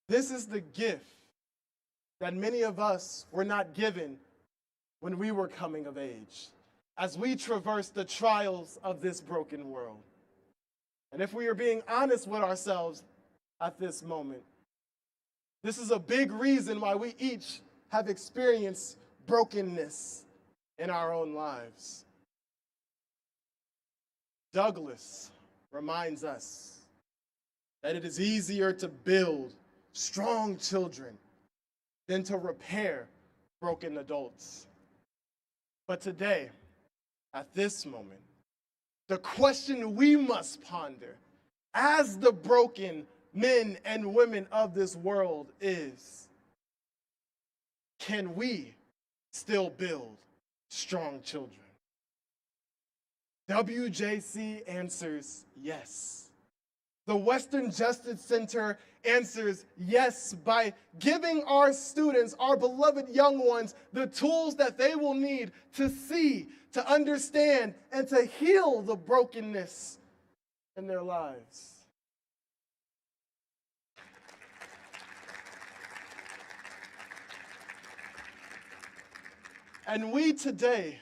This is the gift that many of us were not given when we were coming of age, as we traverse the trials of this broken world. And if we are being honest with ourselves at this moment, this is a big reason why we each have experienced brokenness in our own lives. Douglas reminds us that it is easier to build strong children than to repair broken adults. But today, at this moment, the question we must ponder as the broken men and women of this world is, can we still build strong children? WJC answers yes. The Western Justice Center answers yes by giving our students, our beloved young ones, the tools that they will need to see, to understand, and to heal the brokenness in their lives. And we today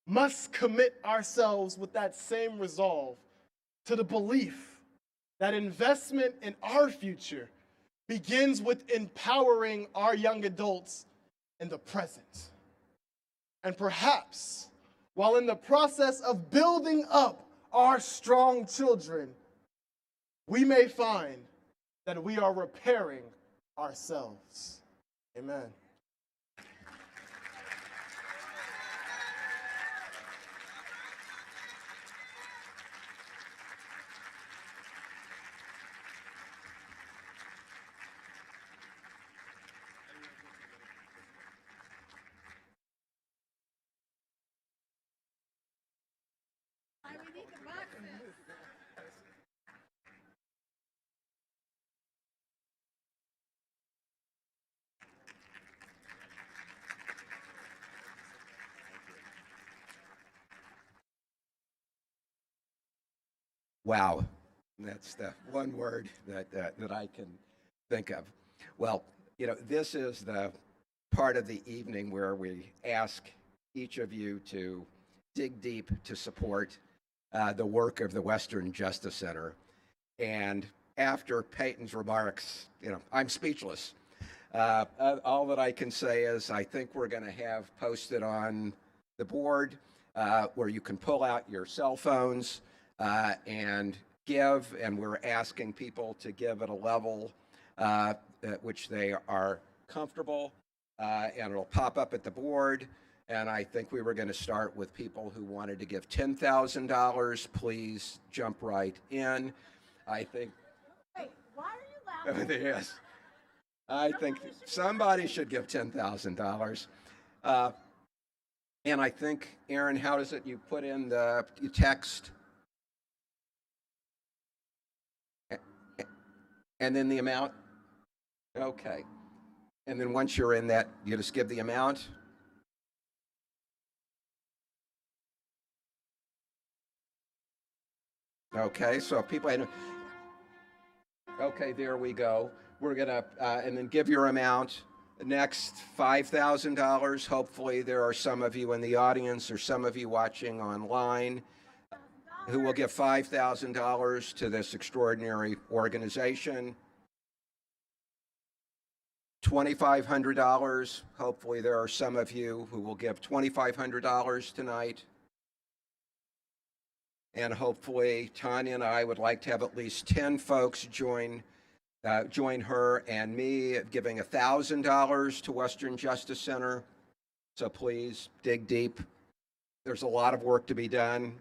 must commit ourselves with that same resolve to the belief that investment in our future begins with empowering our young adults in the present. And perhaps, while in the process of building up our strong children, we may find that we are repairing ourselves. Amen. Wow, that's the one word that I can think of. Well, you know, this is the part of the evening where we ask each of you to dig deep to support the work of the Western Justice Center. And after Peyton's remarks, you know, I'm speechless. All that I can say is I think we're going to have posted on the board where you can pull out your cell phones and give, and we're asking people to give at a level at which they are comfortable, and it'll pop up at the board. And I think we were going to start with people who wanted to give $10,000. Please jump right in. I think. Wait, why are you laughing? Yes. I think somebody should give $10,000. And I think, Aaron, how does it? You put in you text, and then the amount. Okay. And then once you're in that, you just give the amount. Okay, so if people, okay, there we go. We're gonna, and then give your amount. Next, $5,000. Hopefully there are some of you in the audience or some of you watching online who will give $5,000 to this extraordinary organization. $2,500. Hopefully there are some of you who will give $2,500 tonight. And hopefully Tanya and I would like to have at least 10 folks join her and me giving $1,000 to Western Justice Center. So please dig deep. There's a lot of work to be done.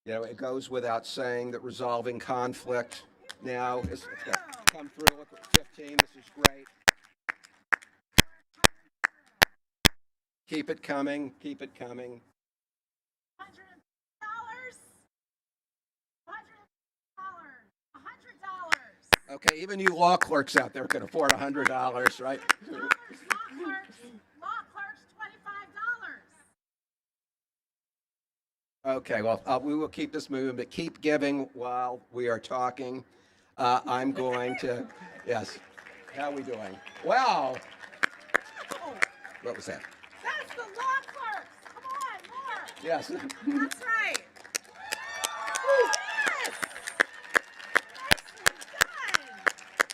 You know, it goes without saying that resolving conflict now is come through. Look at 15. This is great. Keep it coming. Keep it coming. $100. $100. Okay, even you law clerks out there can afford $100, right? Law clerks, $25. Okay, well, we will keep this moving, but keep giving while we are talking. I'm going to, yes. How are we doing? Wow. What was that? That's the law clerks. Come on, more. Yes. That's right. Yes. Nicely done.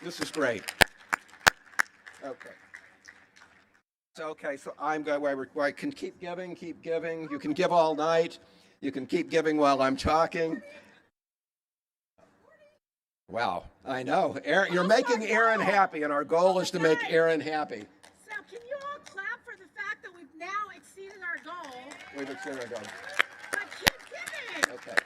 This is great. Okay. So I'm going where I can keep giving, keep giving. You can give all night. You can keep giving while I'm talking. Wow, I know. Aaron, you're making Aaron happy, and our goal is to make Aaron happy. So can you all clap for the fact that we've now exceeded our goal? We've exceeded our goal. But keep giving. Okay.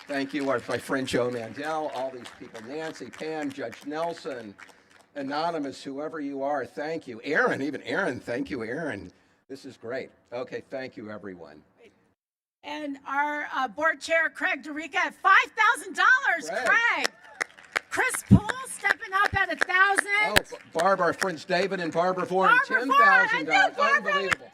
Thank you, my friend Joe Mandel, all these people, Nancy, Pam, Judge Nelson, Anonymous, whoever you are, thank you. Aaron, even Aaron, thank you, Aaron. This is great. Okay, thank you, everyone. And our board chair, Craig DeRica, at $5,000. Craig. Chris Poole stepping up at $1,000. Oh, Barb, our friends David and Barbara Vaughan, $10,000. Unbelievable.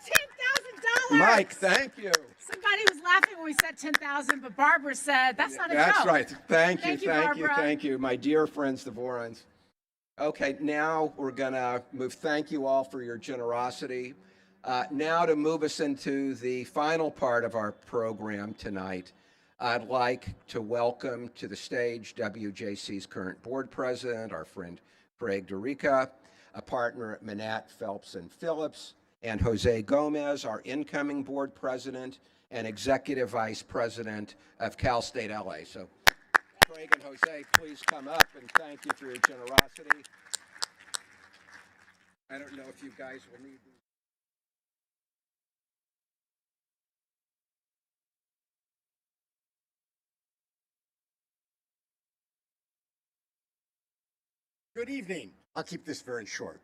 $10,000. Mike, thank you. Somebody was laughing when we said 10,000, but Barbara said that's not a joke. That's right. Thank you, Barbara. thank you, my dear friends, the Vorons. Okay, now we're gonna move. Thank you all for your generosity. Now to move us into the final part of our program tonight, I'd like to welcome to the stage WJC's current board president, our friend Craig DeRica, a partner at Manat, Phelps & Phillips, and Jose Gomez, our incoming board president and executive vice president of Cal State LA. So Craig and Jose, please come up, and thank you for your generosity. I don't know if you guys will need these. Good evening. I'll keep this very short.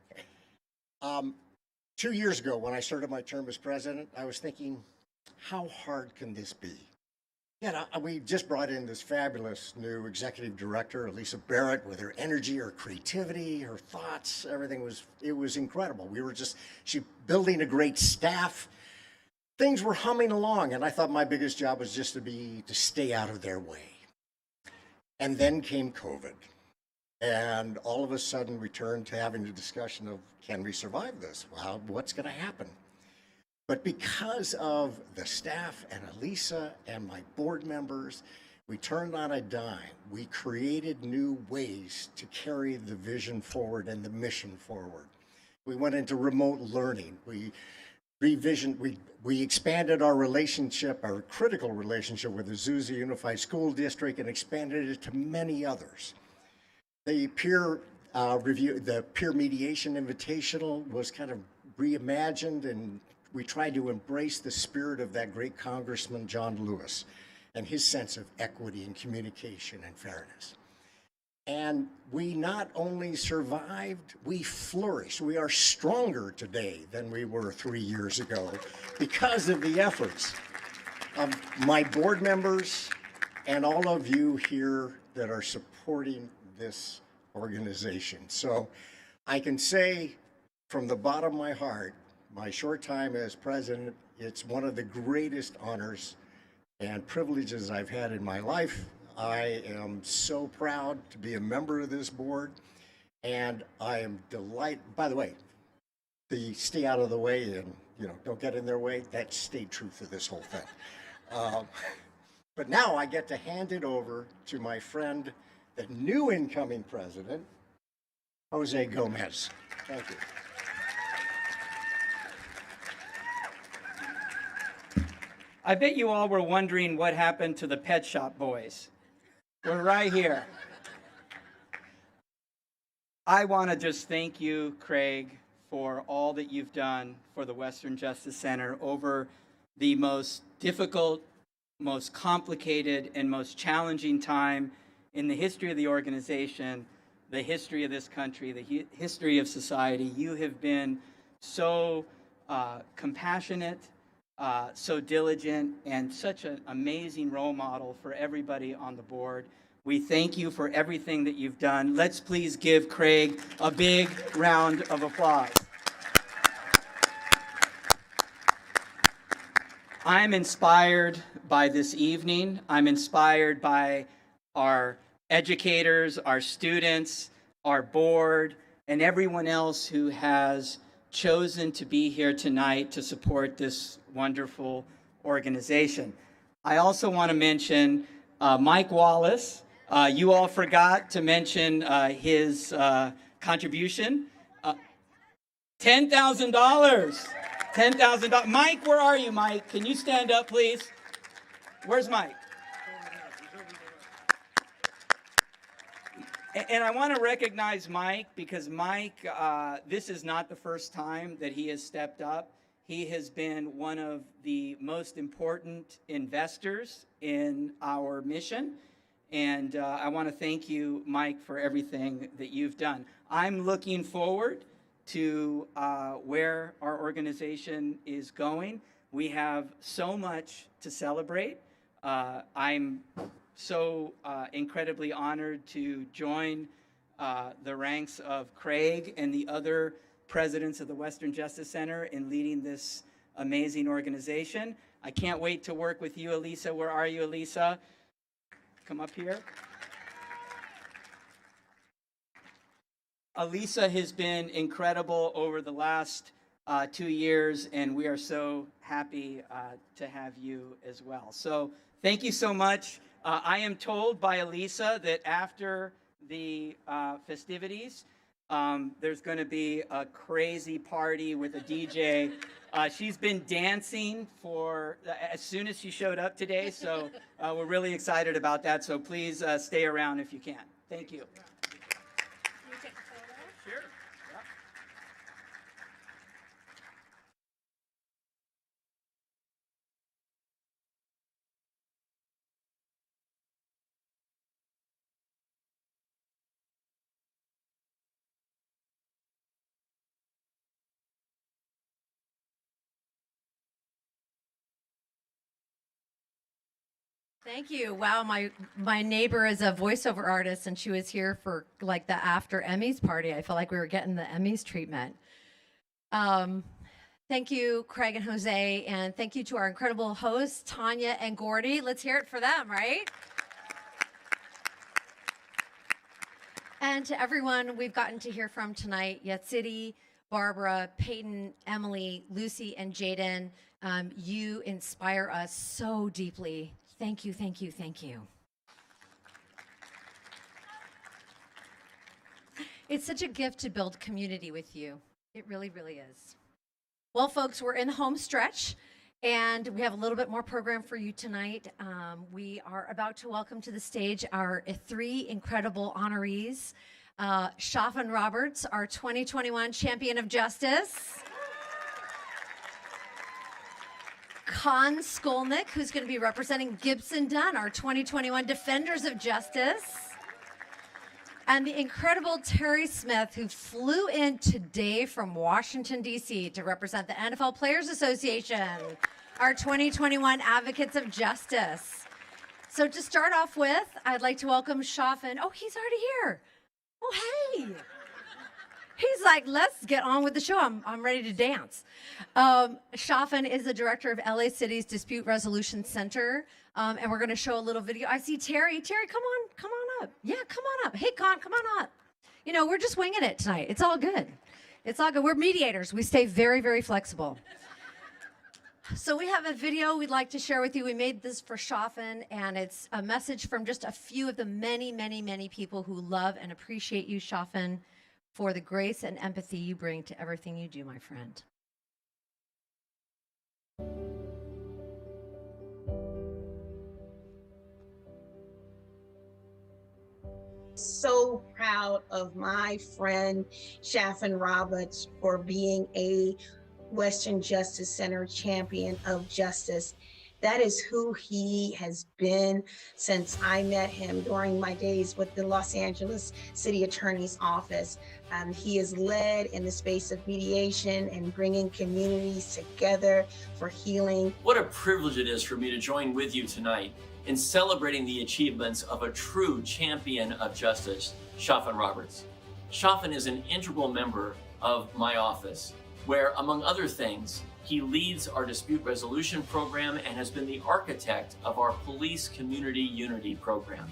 2 years ago, when I started my term as president, I was thinking, how hard can this be? Yeah, we just brought in this fabulous new executive director, Elise Barrett, with her energy, her creativity, her thoughts, everything it was incredible. She building a great staff. Things were humming along, and I thought my biggest job was just to stay out of their way. And then came COVID. And all of a sudden we turned to having the discussion of, can we survive this? Well, what's going to happen? But because of the staff and Elisa and my board members, we turned on a dime. We created new ways to carry the vision forward and the mission forward. We went into remote learning. We expanded our relationship, our critical relationship with the Azusa Unified School District, and expanded it to many others. The peer mediation invitational was kind of reimagined, and we tried to embrace the spirit of that great Congressman John Lewis and his sense of equity and communication and fairness. And we not only survived, we flourished. We are stronger today than we were 3 years ago because of the efforts of my board members and all of you here that are supporting this organization. So I can say from the bottom of my heart, my short time as president, it's one of the greatest honors and privileges I've had in my life. I am so proud to be a member of this board, and I am delighted. By the way, the stay out of the way and don't get in their way, that stayed true for this whole thing. But now I get to hand it over to my friend, the new incoming president, Jose Gomez. Thank you. I bet you all were wondering what happened to the Pet Shop Boys. We're right here. I want to just thank you, Craig, for all that you've done for the Western Justice Center over the most difficult, most complicated, and most challenging time in the history of the organization, the history of this country, the history of society. You have been so compassionate, so diligent, and such an amazing role model for everybody on the board. We thank you for everything that you've done. Let's please give Craig a big round of applause. I'm inspired by this evening. I'm inspired by our educators, our students, our board, and everyone else who has chosen to be here tonight to support this wonderful organization. I also want to mention Mike Wallace. You all forgot to mention his contribution. $10,000. $10,000. Mike, where are you, Mike? Can you stand up, please? Where's Mike? And I want to recognize Mike because Mike, this is not the first time that he has stepped up. He has been one of the most important investors in our mission. And I want to thank you, Mike, for everything that you've done. I'm looking forward to where our organization is going. We have so much to celebrate. I'm so incredibly honored to join the ranks of Craig and the other presidents of the Western Justice Center in leading this amazing organization. I can't wait to work with you, Elisa. Where are you, Elisa? Come up here. Elisa has been incredible over the last 2 years, and we are so happy to have you as well. So thank you so much. I am told by Elisa that after the festivities, there's going to be a crazy party with a DJ. She's been dancing as soon as she showed up today, so we're really excited about that. So please stay around if you can. Thank you. Sure. Yeah. Thank you. Wow, my neighbor is a voiceover artist, and she was here for like the after Emmys party. I felt like we were getting the Emmys treatment. Thank you, Craig and Jose, and thank you to our incredible hosts, Tanya and Gordy. Let's hear it for them, right? And to everyone we've gotten to hear from tonight, Yatsidi, Barbara, Peyton, Emily, Lucy, and Jayden, you inspire us so deeply. Thank you, thank you, thank you. It's such a gift to build community with you. It really, really is. Well, folks, we're in the home stretch, and we have a little bit more program for you tonight. We are about to welcome to the stage our 3 incredible honorees. Shafin Roberts, our 2021 Champion of Justice. Con Skolnick, who's going to be representing Gibson Dunn, our 2021 Defenders of Justice. And the incredible Terry Smith, who flew in today from Washington, D.C. to represent the NFL Players Association, our 2021 Advocates of Justice. So to start off with, I'd like to welcome Shafin. Oh, he's already here. Oh, hey. He's like, let's get on with the show. I'm ready to dance. Shafin is the director of LA City's Dispute Resolution Center. And we're going to show a little video. I see Terry. Terry, come on up. Yeah, come on up. Hey, Con, come on up. You know, we're just winging it tonight. It's all good. It's all good. We're mediators. We stay very, very flexible. So we have a video we'd like to share with you. We made this for Shafin, and it's a message from just a few of the many, many, many people who love and appreciate you, Shafin, for the grace and empathy you bring to everything you do, my friend. So proud of my friend Shafin Roberts for being a Western Justice Center Champion of Justice. That is who he has been since I met him during my days with the Los Angeles City Attorney's Office. He has led in the space of mediation and bringing communities together for healing. What a privilege it is for me to join with you tonight in celebrating the achievements of a true champion of justice, Shafin Roberts. Shafin is an integral member of my office, where, among other things, he leads our dispute resolution program and has been the architect of our police community unity program.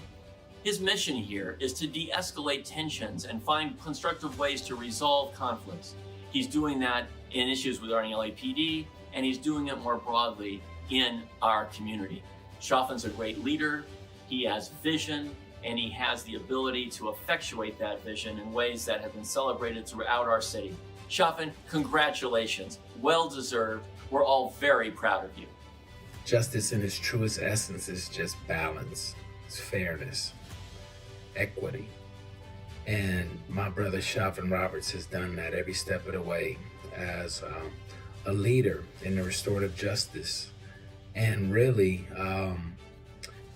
His mission here is to de-escalate tensions and find constructive ways to resolve conflicts. He's doing that in issues regarding LAPD, and he's doing it more broadly in our community. Shafin's a great leader, he has vision, and he has the ability to effectuate that vision in ways that have been celebrated throughout our city. Shafin, congratulations, well deserved. We're all very proud of you. Justice in its truest essence is just balance, it's fairness, equity. And my brother Shafin Roberts has done that every step of the way as a leader in the restorative justice. And really,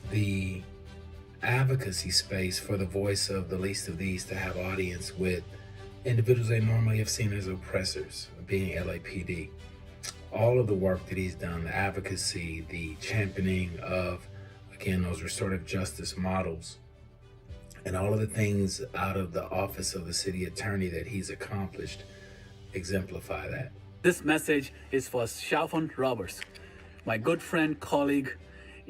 the advocacy space for the voice of the least of these to have audience with individuals they normally have seen as oppressors, being LAPD. All of the work that he's done, the advocacy, the championing of, again, those restorative justice models, and all of the things out of the office of the city attorney that he's accomplished exemplify that. This message is for Shafin Roberts, my good friend, colleague,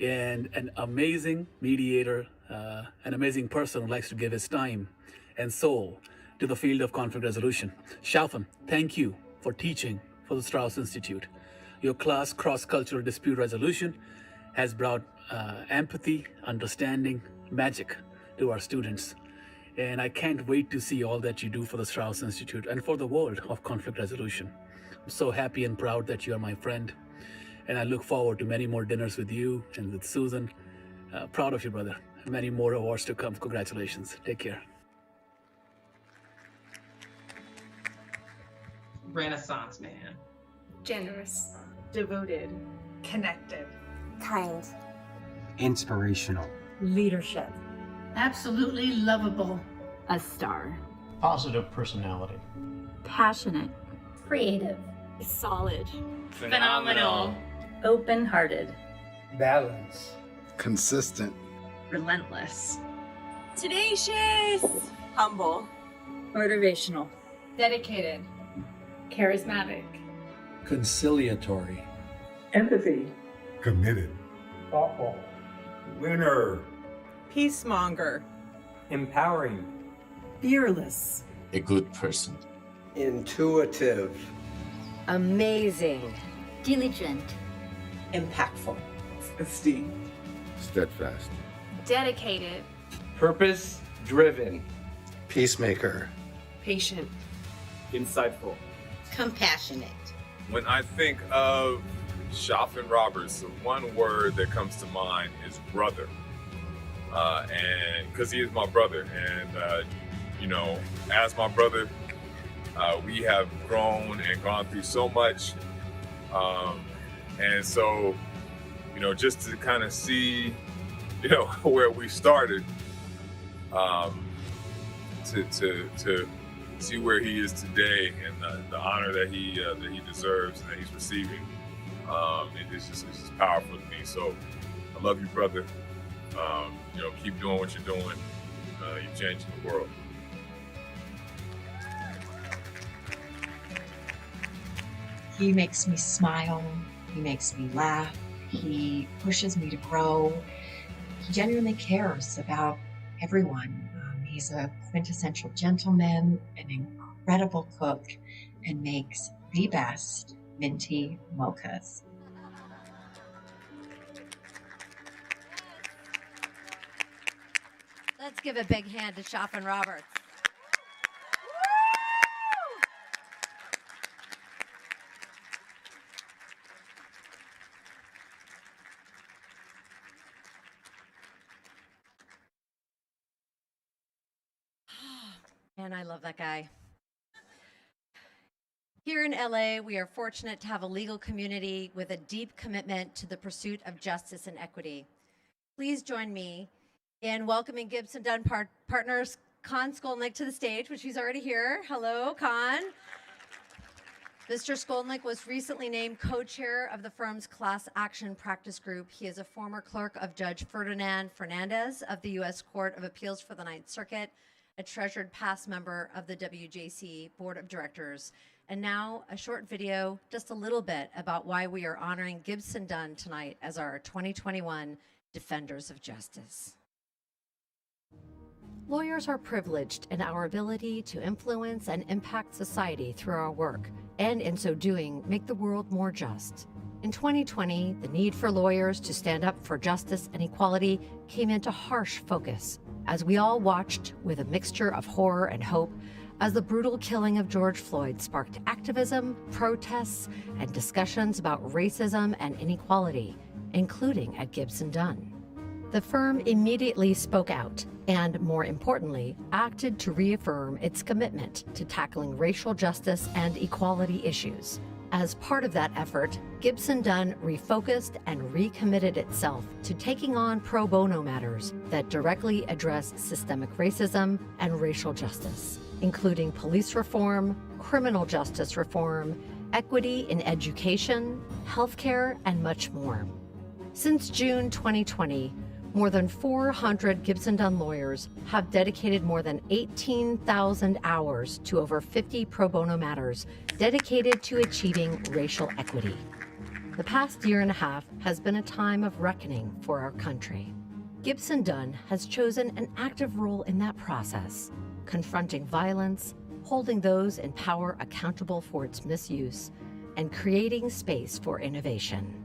and an amazing mediator, an amazing person who likes to give his time and soul to the field of conflict resolution. Shafin, thank you for teaching for the Strauss Institute. Your class, Cross-Cultural Dispute Resolution, has brought empathy, understanding, magic to our students. And I can't wait to see all that you do for the Strauss Institute and for the world of conflict resolution. I'm so happy and proud that you are my friend. And I look forward to many more dinners with you and with Susan. Proud of you, brother. Many more awards to come. Congratulations. Take care. Renaissance man. Generous. Devoted. Connected. Kind. Inspirational. Leadership. Absolutely lovable. A star. Positive personality. Passionate. Creative. Solid. Phenomenal. Open-hearted. Balance. Consistent. Relentless. Tenacious. Humble. Motivational. Dedicated. Charismatic. Conciliatory. Empathy. Committed. Thoughtful. Winner. Peacemonger. Empowering. Fearless. A good person. Intuitive. Amazing. Diligent. Impactful. Esteemed. Steadfast. Dedicated. Purpose-driven. Peacemaker. Patient. Insightful. Compassionate. When I think of Shafin Roberts, the one word that comes to mind is brother. And because he is my brother, and you know, as my brother, we have grown and gone through so much, and so, you know, just to kind of see, you know, where we started, to see where he is today and the honor that he deserves and that he's receiving, it's just powerful to me. So I love you, brother. You know, keep doing what you're doing. You're changing the world. He makes me smile. He makes me laugh. He pushes me to grow. He genuinely cares about everyone. He's a quintessential gentleman, an incredible cook, and makes the best minty mochas. Let's give a big hand to Shafin Roberts. And I love that guy. Here in LA, we are fortunate to have a legal community with a deep commitment to the pursuit of justice and equity. Please join me in welcoming Gibson Dunn partners Con Skolnick to the stage, which he's already here. Hello, Con. Mr. Skolnick was recently named co-chair of the firm's class action practice group. He is a former clerk of Judge Ferdinand Fernandez of the U.S. Court of Appeals for the Ninth Circuit, a treasured past member of the WJC Board of Directors. And now a short video, just a little bit about why we are honoring Gibson Dunn tonight as our 2021 Defenders of Justice. Lawyers are privileged in our ability to influence and impact society through our work, and in so doing, make the world more just. In 2020, the need for lawyers to stand up for justice and equality came into harsh focus as we all watched with a mixture of horror and hope as the brutal killing of George Floyd sparked activism, protests, and discussions about racism and inequality, including at Gibson Dunn. The firm immediately spoke out and, more importantly, acted to reaffirm its commitment to tackling racial justice and equality issues. As part of that effort, Gibson Dunn refocused and recommitted itself to taking on pro bono matters that directly address systemic racism and racial justice, including police reform, criminal justice reform, equity in education, healthcare, and much more. Since June 2020, more than 400 Gibson Dunn lawyers have dedicated more than 18,000 hours to over 50 pro bono matters dedicated to achieving racial equity. The past year and a half has been a time of reckoning for our country. Gibson Dunn has chosen an active role in that process, confronting violence, holding those in power accountable for its misuse, and creating space for innovation.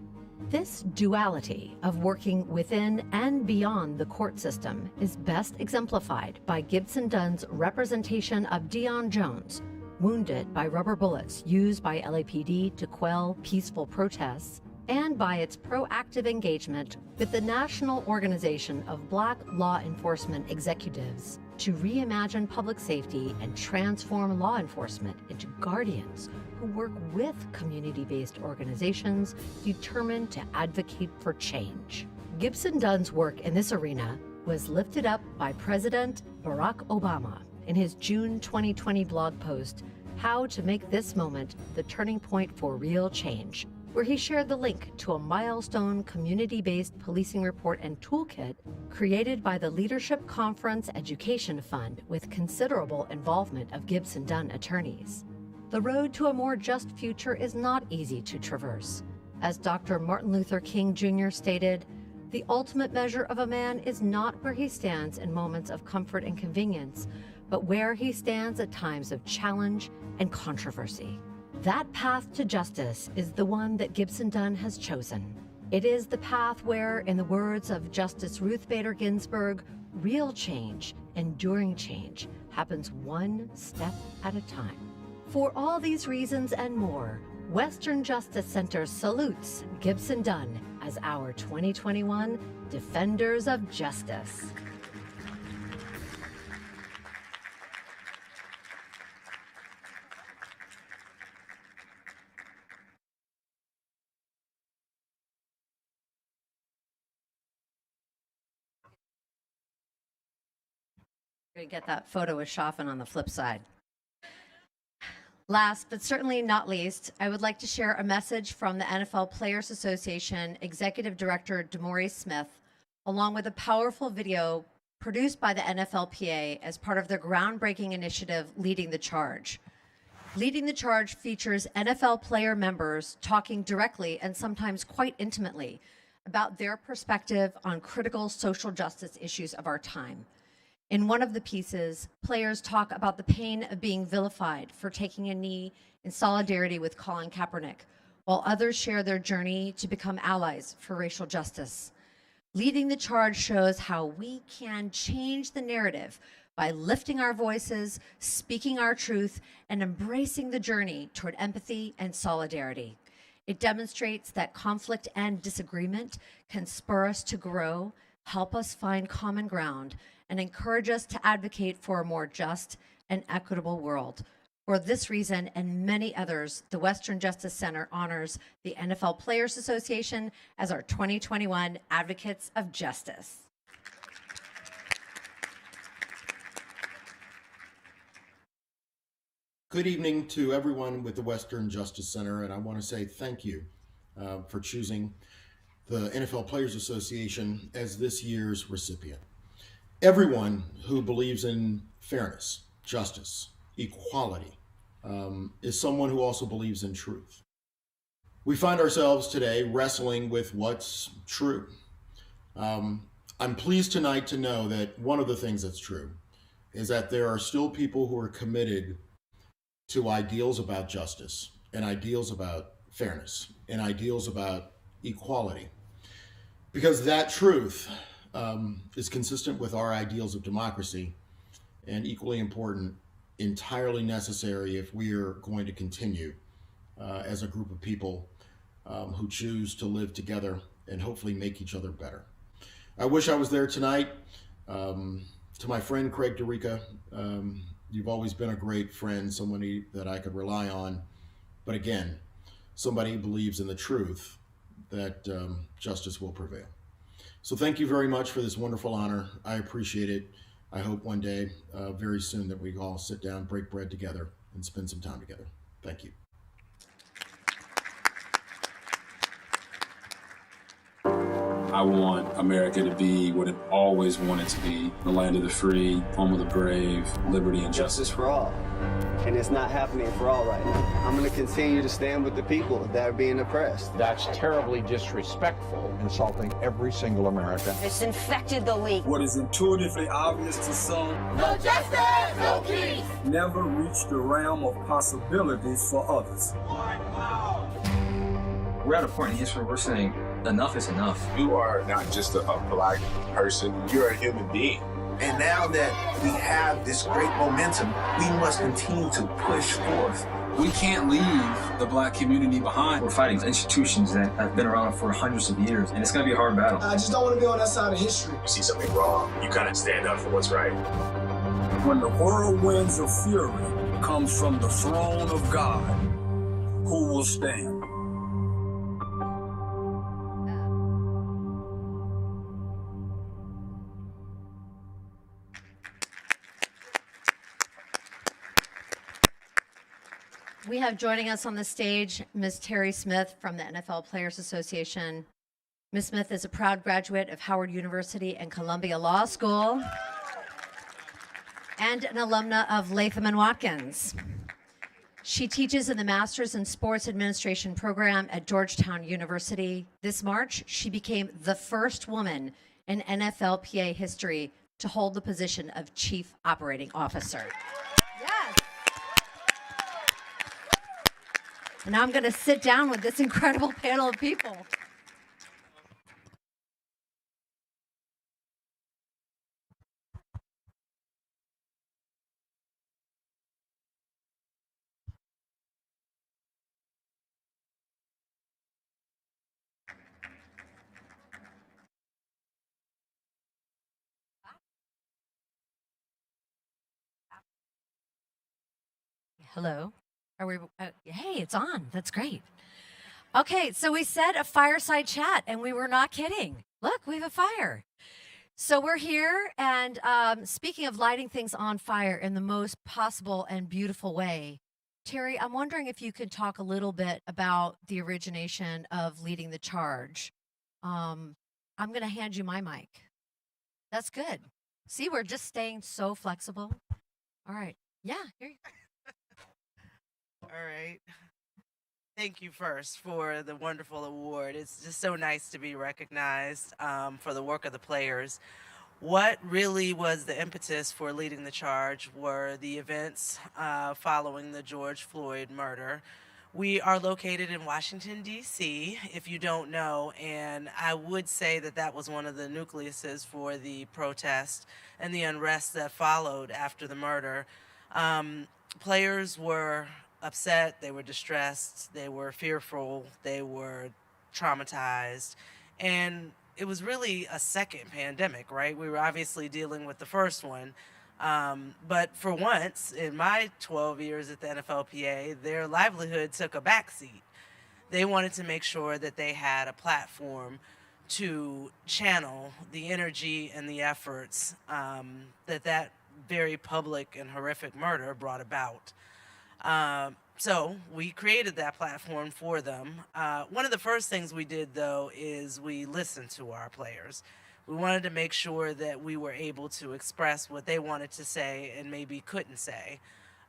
This duality of working within and beyond the court system is best exemplified by Gibson Dunn's representation of Deon Jones, wounded by rubber bullets used by LAPD to quell peaceful protests, and by its proactive engagement with the National Organization of Black Law Enforcement Executives to reimagine public safety and transform law enforcement into guardians who work with community-based organizations determined to advocate for change. Gibson Dunn's work in this arena was lifted up by President Barack Obama in his June 2020 blog post, How to Make This Moment the Turning Point for Real Change, where he shared the link to a milestone community-based policing report and toolkit created by the Leadership Conference Education Fund with considerable involvement of Gibson Dunn attorneys. The road to a more just future is not easy to traverse. As Dr. Martin Luther King Jr. stated, the ultimate measure of a man is not where he stands in moments of comfort and convenience, but where he stands at times of challenge and controversy. That path to justice is the one that Gibson Dunn has chosen. It is the path where, in the words of Justice Ruth Bader Ginsburg, real change, enduring change, happens one step at a time. For all these reasons and more, Western Justice Center salutes Gibson Dunn as our 2021 Defenders of Justice. We're going to get that photo of Chaffin on the flip side. Last, but certainly not least, I would like to share a message from the NFL Players Association Executive Director DeMaurice Smith, along with a powerful video produced by the NFLPA as part of their groundbreaking initiative, Leading the Charge. Leading the Charge features NFL player members talking directly and sometimes quite intimately about their perspective on critical social justice issues of our time. In one of the pieces, players talk about the pain of being vilified for taking a knee in solidarity with Colin Kaepernick, while others share their journey to become allies for racial justice. Leading the Charge shows how we can change the narrative by lifting our voices, speaking our truth, and embracing the journey toward empathy and solidarity. It demonstrates that conflict and disagreement can spur us to grow, help us find common ground, and encourage us to advocate for a more just and equitable world. For this reason and many others, the Western Justice Center honors the NFL Players Association as our 2021 Advocates of Justice. Good evening to everyone with the Western Justice Center, and I want to say thank you for choosing the NFL Players Association as this year's recipient. Everyone who believes in fairness, justice, equality, is someone who also believes in truth. We find ourselves today wrestling with what's true. I'm pleased tonight to know that one of the things that's true is that there are still people who are committed to ideals about justice and ideals about fairness and ideals about equality. Because that truth is consistent with our ideals of democracy and equally important, entirely necessary if we are going to continue as a group of people who choose to live together and hopefully make each other better. I wish I was there tonight. To my friend Craig DeRica, you've always been a great friend, somebody that I could rely on, but again, somebody who believes in the truth that justice will prevail. So thank you very much for this wonderful honor. I appreciate it. I hope one day, very soon, that we all sit down, break bread together, and spend some time together. Thank you. I want America to be what it always wanted to be, the land of the free, home of the brave, liberty and justice for all. And it's not happening for all right now. I'm going to continue to stand with the people that are being oppressed. That's terribly disrespectful. Insulting every single American. It's infected the league. What is intuitively obvious to some, no justice, no peace, never reached the realm of possibilities for others. We're at a point in history where we're saying enough is enough. You are not just a black person, you're a human being. And now that we have this great momentum, we must continue to push forth. We can't leave the black community behind. We're fighting institutions that have been around for hundreds of years, and it's going to be a hard battle. I just don't want to be on that side of history. You see something wrong, you kind of stand up for what's right. When the whirlwinds of fury comes from the throne of God, who will stand? We have joining us on the stage Ms. Terry Smith from the NFL Players Association. Ms. Smith is a proud graduate of Howard University and Columbia Law School and an alumna of Latham & Watkins. She teaches in the Masters in Sports Administration program at Georgetown University. This March, she became the first woman in NFLPA history to hold the position of Chief Operating Officer. Yes. And now I'm going to sit down with this incredible panel of people. Hello. Are we? Hey, it's on. That's great. Okay, so we said a fireside chat, and we were not kidding. Look, we have a fire. So we're here, and speaking of lighting things on fire in the most possible and beautiful way, Terry, I'm wondering if you could talk a little bit about the origination of Leading the Charge. I'm going to hand you my mic. That's good. See, we're just staying so flexible. All right. Yeah, here you go. All right. Thank you first for the wonderful award. It's just so nice to be recognized for the work of the players. What really was the impetus for Leading the Charge were the events following the George Floyd murder. We are located in Washington, D.C., if you don't know, and I would say that that was one of the nucleuses for the protest and the unrest that followed after the murder. Players were upset, they were distressed, they were fearful, they were traumatized, and it was really a second pandemic, right? We were obviously dealing with the first one, but for once in my 12 years at the NFLPA, their livelihood took a backseat. They wanted to make sure that they had a platform to channel the energy and the efforts that very public and horrific murder brought about. So we created that platform for them. One of the first things we did, though, is we listened to our players. We wanted to make sure that we were able to express what they wanted to say and maybe couldn't say.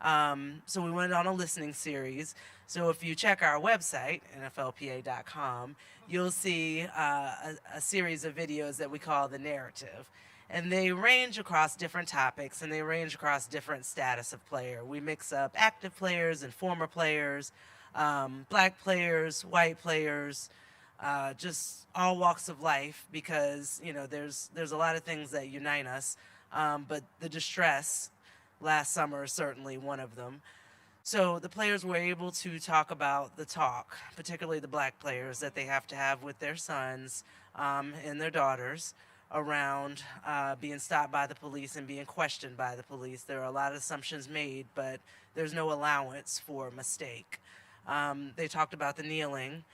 So we went on a listening series. So if you check our website, nflpa.com, you'll see a series of videos that we call The Narrative. And they range across different topics, and they range across different status of player. We mix up active players and former players, black players, white players, just all walks of life, because there's a lot of things that unite us, but the distress last summer is certainly one of them. So the players were able to talk about the talk, particularly the black players, that they have to have with their sons and their daughters, around being stopped by the police and being questioned by the police. There are a lot of assumptions made, but there's no allowance for mistake. They talked about the kneeling.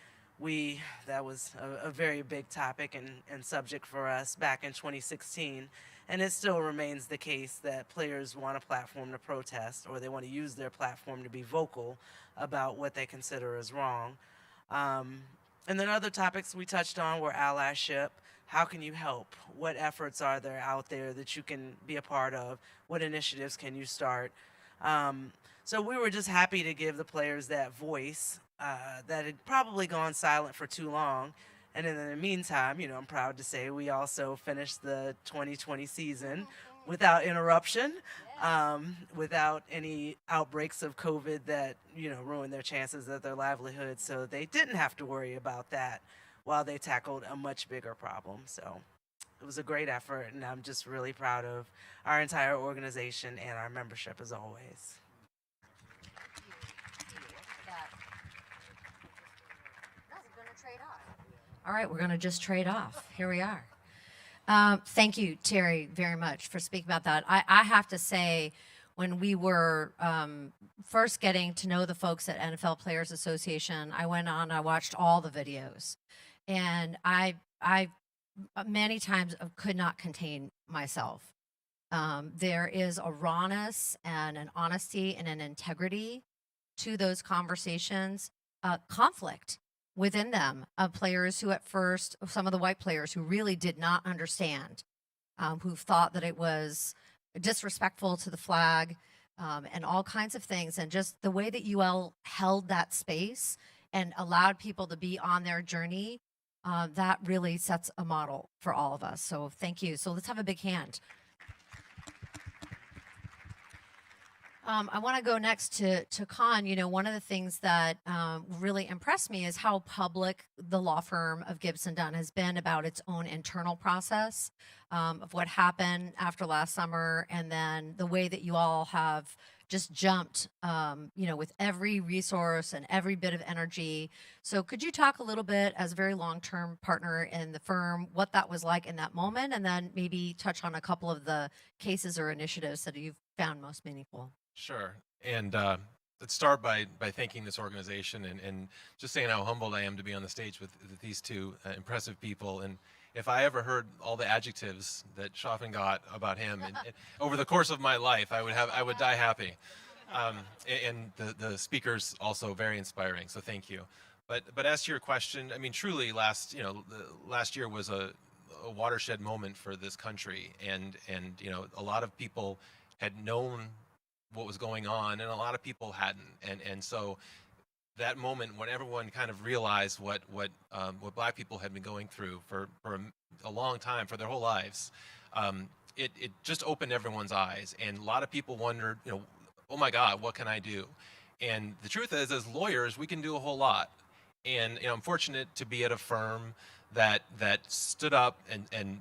That was a very big topic and subject for us back in 2016, and it still remains the case that players want a platform to protest, or they want to use their platform to be vocal about what they consider as wrong. And then other topics we touched on were allyship. How can you help? What efforts are there out there that you can be a part of? What initiatives can you start? So we were just happy to give the players that voice that had probably gone silent for too long. And in the meantime, I'm proud to say we also finished the 2020 season without interruption, without any outbreaks of COVID that, ruined their chances of their livelihood. So they didn't have to worry about that while they tackled a much bigger problem. So it was a great effort, and I'm just really proud of our entire organization and our membership as always. All right, we're going to just trade off. Here we are. Thank you, Terry, very much for speaking about that. I have to say, when we were first getting to know the folks at NFL Players Association, I went on, I watched all the videos. And I many times could not contain myself. There is a rawness and an honesty and an integrity to those conversations, conflict within them of players who at first, some of the white players who really did not understand, who thought that it was disrespectful to the flag and all kinds of things. And just the way that UL held that space and allowed people to be on their journey, that really sets a model for all of us. So thank you. So let's have a big hand. I want to go next to Khan. You know, one of the things that really impressed me is how public the law firm of Gibson Dunn has been about its own internal process of what happened after last summer, and then the way that you all have just jumped, you know, with every resource and every bit of energy. So could you talk a little bit, as a very long-term partner in the firm, what that was like in that moment, and then maybe touch on a couple of the cases or initiatives that you've found most meaningful? Sure. And let's start by thanking this organization and just saying how humbled I am to be on the stage with these two impressive people. And if I ever heard all the adjectives that Schaffen got about him and over the course of my life, I would die happy. And the speakers also very inspiring. So thank you. But as to your question, I mean, truly last year was a watershed moment for this country. And you know, a lot of people had known what was going on, and a lot of people hadn't, and so that moment when everyone kind of realized what Black people had been going through for a long time, for their whole lives, it just opened everyone's eyes, and a lot of people wondered, you know, oh my God, what can I do? And the truth is, as lawyers, we can do a whole lot. And you know, I'm fortunate to be at a firm that stood up and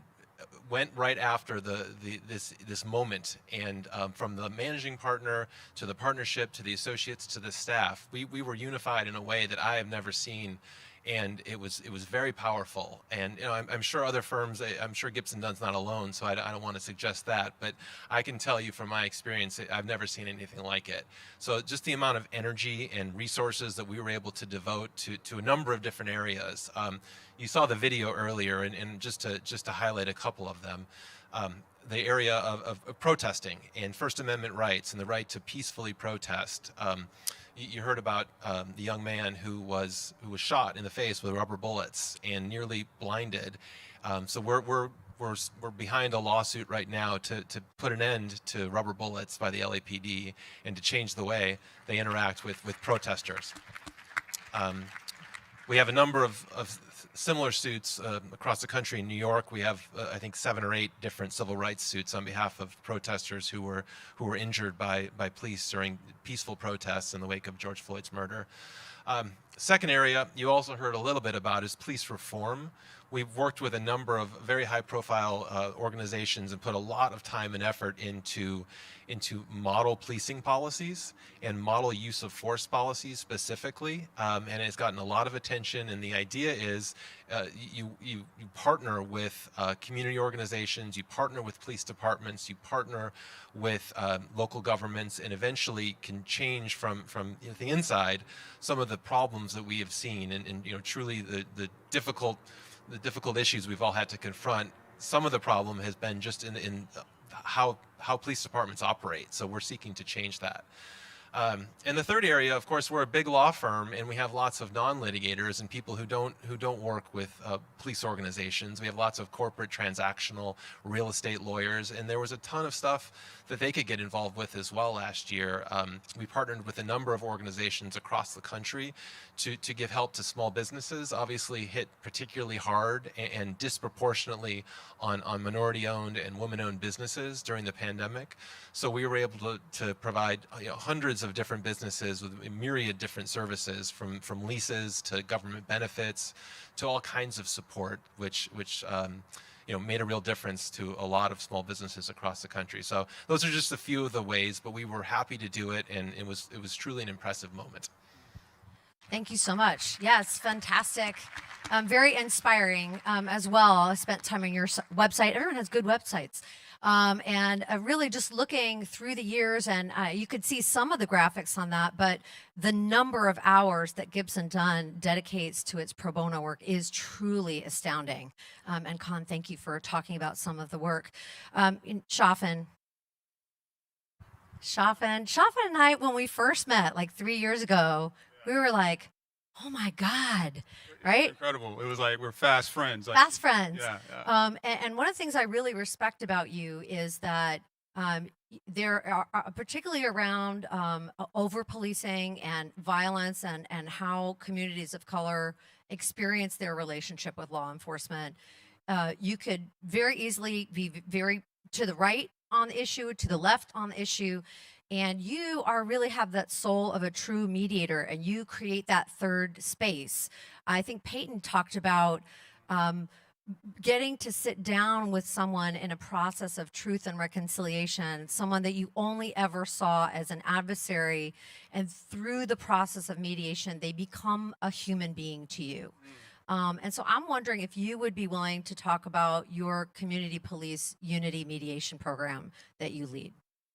went right after this moment, and from the managing partner to the partnership to the associates to the staff, we were unified in a way that I have never seen, and it was very powerful. And you know, I'm sure other firms, I'm sure Gibson Dunn's not alone, so I don't want to suggest that, but I can tell you from my experience, I've never seen anything like it. So just the amount of energy and resources that we were able to devote to a number of different areas. You saw the video earlier, and just to highlight a couple of them, the area of protesting and First Amendment rights and the right to peacefully protest. You heard about the young man who was shot in the face with rubber bullets and nearly blinded. So we're behind a lawsuit right now to put an end to rubber bullets by the LAPD and to change the way they interact with protesters. We have a number of similar suits across the country. In New York, we have I think 7 or 8 different civil rights suits on behalf of protesters who were injured by police during peaceful protests in the wake of George Floyd's murder. Second area you also heard a little bit about is police reform. We've worked with a number of very high-profile organizations and put a lot of time and effort into model policing policies and model use of force policies specifically, and it's gotten a lot of attention. And the idea is you partner with community organizations, you partner with police departments, you partner with local governments, and eventually can change from the inside some of the problems that we have seen, and you know, truly the difficult issues we've all had to confront. Some of the problem has been just in how police departments operate. So we're seeking to change that. And the third area, of course, we're a big law firm, and we have lots of non-litigators and people who don't work with police organizations. We have lots of corporate transactional real estate lawyers, and there was a ton of stuff that they could get involved with as well last year. We partnered with a number of organizations across the country to give help to small businesses, obviously hit particularly hard and disproportionately on minority-owned and women-owned businesses during the pandemic. So we were able to provide hundreds of different businesses with a myriad different services, from leases to government benefits to all kinds of support, which made a real difference to a lot of small businesses across the country. So those are just a few of the ways, but we were happy to do it, and it was truly an impressive moment. Thank you so much. Yes, fantastic. Very inspiring as well. I spent time on your website. Everyone has good websites. And really just looking through the years, and you could see some of the graphics on that, but the number of hours that Gibson Dunn dedicates to its pro bono work is truly astounding. And Khan, thank you for talking about some of the work. Schaffen and I, when we first met like 3 years ago, we were like, oh my God, right? Incredible. It was like we're fast friends. Fast friends. Yeah. And one of the things I really respect about you is that there are, particularly around over-policing and violence and how communities of color experience their relationship with law enforcement, you could very easily be very to the right on the issue, to the left on the issue. And you are really have that soul of a true mediator, and you create that third space. I think Peyton talked about getting to sit down with someone in a process of truth and reconciliation, someone that you only ever saw as an adversary, and through the process of mediation, they become a human being to you. And so I'm wondering if you would be willing to talk about your community police unity mediation program that you lead.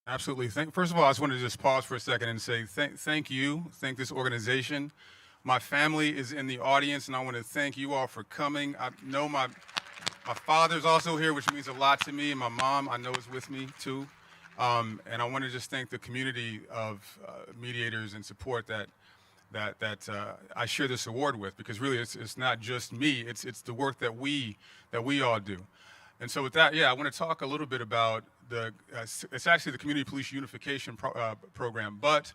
Absolutely. First of all, I just want to just pause for a second and say thank you, thank this organization. My family is in the audience, and I want to thank you all for coming. I know my father's also here, which means a lot to me, and my mom I know is with me too. And I want to just thank the community of mediators and support that I share this award with, because really it's not just me, it's the work that we all do. And so with that, yeah, I want to talk a little bit about it's actually the Community Police Unification Program, but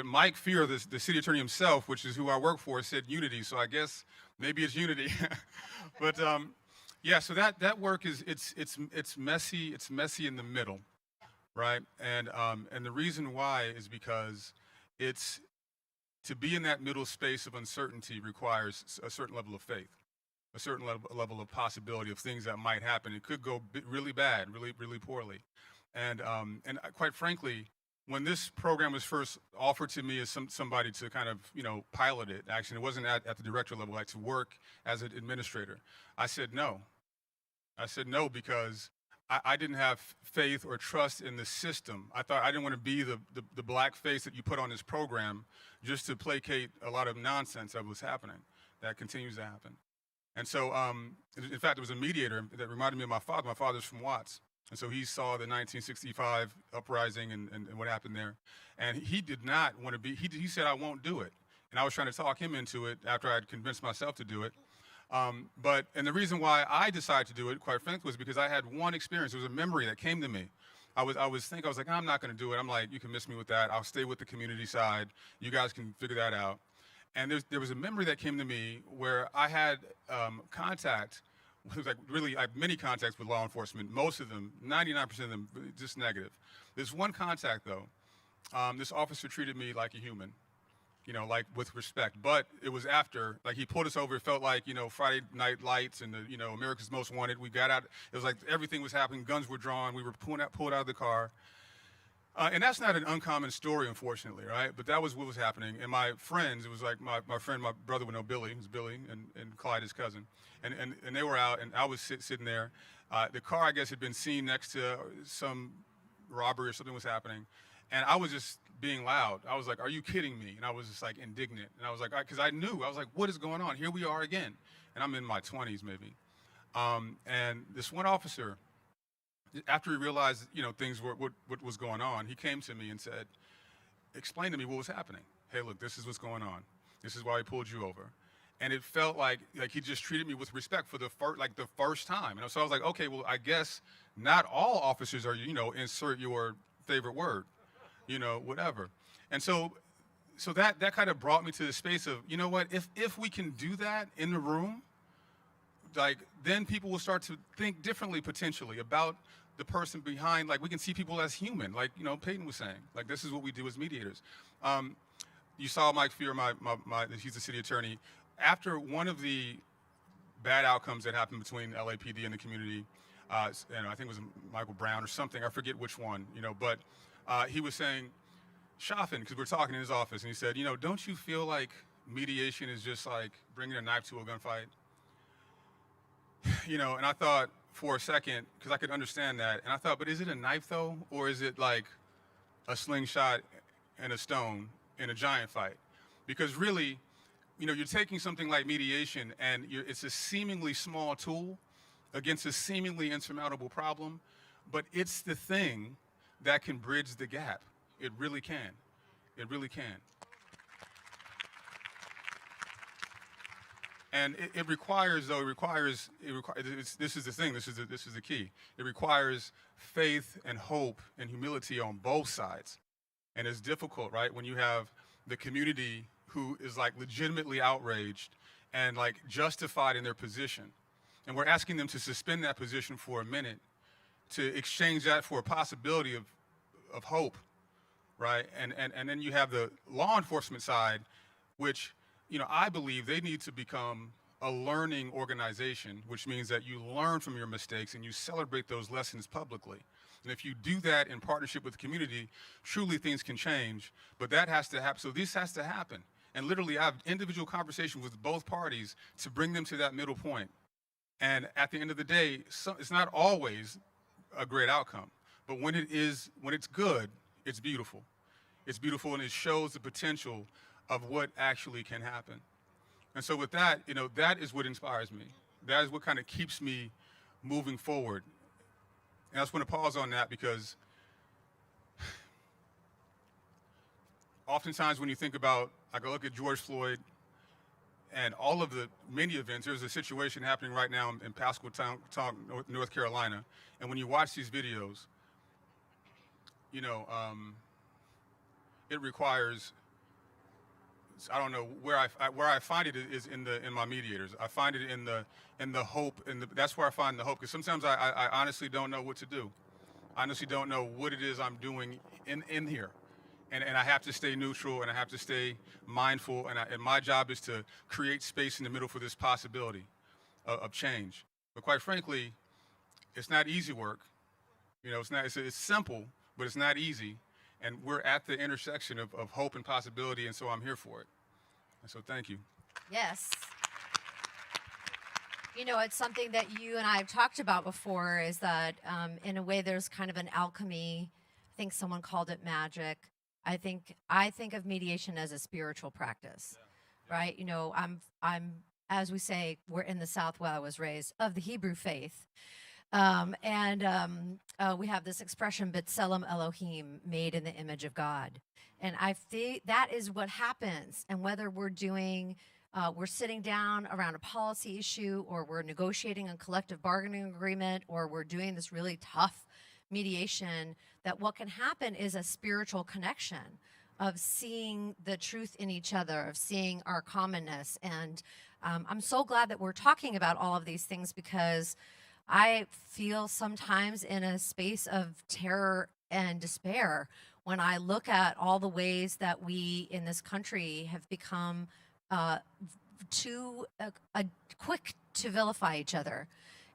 Mike Fear, the city attorney himself, which is who I work for, said unity, so I guess maybe it's unity. But yeah, so that work is it's messy in the middle, right? And the reason why is because to be in that middle space of uncertainty requires a certain level of faith, a certain level of possibility of things that might happen. It could go really bad, really poorly. And quite frankly, when this program was first offered to me as somebody to kind of, pilot it, actually, it wasn't at the director level, like to work as an administrator. I said no. I said no because I didn't have faith or trust in the system. I thought I didn't want to be the black face that you put on this program just to placate a lot of nonsense that was happening, that continues to happen. And so, in fact, there was a mediator that reminded me of my father. My father's from Watts. And so he saw the 1965 uprising and what happened there. And he did not want to be, he said, I won't do it. And I was trying to talk him into it after I had convinced myself to do it. And the reason why I decided to do it, quite frankly, was because I had one experience. There was a memory that came to me. I was like, I'm not going to do it. I'm like, you can miss me with that. I'll stay with the community side. You guys can figure that out. And there was a memory that came to me where I had contact. It was like really, I have many contacts with law enforcement. Most of them, 99% of them, just negative. There's one contact though. This officer treated me like a human, like with respect. But it was after, like he pulled us over. It felt like, Friday Night Lights and America's Most Wanted. We got out. It was like everything was happening. Guns were drawn. We were pulled out of the car. And that's not an uncommon story, unfortunately, right? But that was what was happening. And my friends, it was like my friend, my brother would know Billy, who's Billy, and Clyde, his cousin. And they were out, and I was sitting there. The car, I guess, had been seen next to some robbery or something was happening. And I was just being loud. I was like, are you kidding me? And I was just like indignant. And I was like, because I knew, I was like, what is going on? Here we are again. And I'm in my 20s maybe. And this one officer, after he realized, things were what was going on, he came to me and said, explain to me what was happening. Hey, look, this is what's going on. This is why he pulled you over. And it felt like he just treated me with respect for the first time. And so I was like, okay, well, I guess not all officers are, insert your favorite word, whatever. And so that kind of brought me to the space of, you know what, if we can do that in the room, then people will start to think differently potentially about the person behind, we can see people as human, Peyton was saying, this is what we do as mediators. You saw Mike Fear, he's the city attorney. After one of the bad outcomes that happened between LAPD and the community, I think it was Michael Brown or something, I forget which one, but he was saying, Chaffin, because we're talking in his office, and he said, don't you feel like mediation is just like bringing a knife to a gunfight? And I thought for a second, because I could understand that, and I thought, but is it a knife though, or is it like a slingshot and a stone in a giant fight? Because really, you're taking something like mediation, and it's a seemingly small tool against a seemingly insurmountable problem, but it's the thing that can bridge the gap. It really can. It really can. And it requires, though, this is the thing, this is the key. It requires faith and hope and humility on both sides. And it's difficult, right, when you have the community who is legitimately outraged and justified in their position. And we're asking them to suspend that position for a minute to exchange that for a possibility of hope, right? And then you have the law enforcement side, which, you know, I believe they need to become a learning organization, which means that you learn from your mistakes and you celebrate those lessons publicly. And if you do that in partnership with the community, truly things can change. But that has to happen. So this has to happen. And literally, I have individual conversations with both parties to bring them to that middle point. And at the end of the day, it's not always a great outcome. But when it's good, it's beautiful. It's beautiful, and it shows the potential of what actually can happen. And so with that, you know, that is what inspires me. That is what kind of keeps me moving forward. And I just want to pause on that because oftentimes when you think about, I go look at George Floyd and all of the many events, there's a situation happening right now in Pasadena, North Carolina. And when you watch these videos, you know, it requires, I don't know where I find it is in my mediators. I find it in the hope, that's where I find the hope, because sometimes I honestly don't know what to do. I honestly don't know what it is I'm doing in here. And I have to stay neutral, and I have to stay mindful, and my job is to create space in the middle for this possibility of change. But quite frankly, it's not easy work. You know, it's simple, but it's not easy. And we're at the intersection of hope and possibility, and so I'm here for it. And so thank you. Yes. You know, it's something that you and I have talked about before, is that in a way there's kind of an alchemy. I think someone called it magic. I think of mediation as a spiritual practice, right? You know, I'm as we say, we're in the South where I was raised, of the Hebrew faith. We have this expression, B'Tselem Elohim, made in the image of God. And I think that is what happens. And whether we're sitting down around a policy issue, or we're negotiating a collective bargaining agreement, or we're doing this really tough mediation, that what can happen is a spiritual connection of seeing the truth in each other, of seeing our commonness. And I'm so glad that we're talking about all of these things, because I feel sometimes in a space of terror and despair when I look at all the ways that we in this country have become too quick to vilify each other.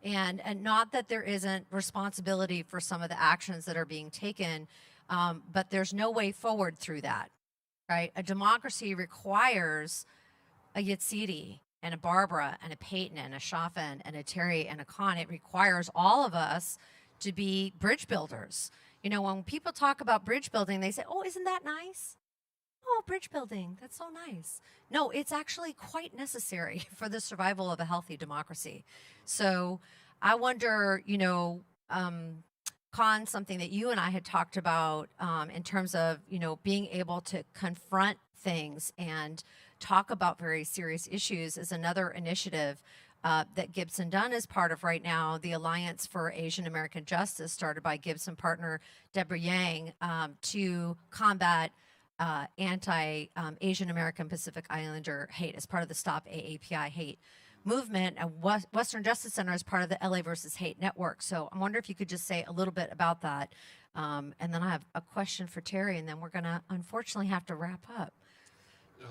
And not that there isn't responsibility for some of the actions that are being taken, but there's no way forward through that, right? A democracy requires a Yatsidi and a Barbara and a Peyton and a Shafin and a Terry and a Khan. It requires all of us to be bridge builders. You know, when people talk about bridge building, they say, oh, isn't that nice? Oh, bridge building, that's so nice. No, it's actually quite necessary for the survival of a healthy democracy. So I wonder, you know, Khan, something that you and I had talked about in terms of, you know, being able to confront things and talk about very serious issues is another initiative that Gibson Dunn is part of right now, the Alliance for Asian American Justice, started by Gibson partner Deborah Yang to combat anti-Asian American Pacific Islander hate as part of the Stop AAPI Hate movement. And Western Justice Center is part of the LA versus Hate Network. So I wonder if you could just say a little bit about that. And then I have a question for Terry, and then we're going to unfortunately have to wrap up.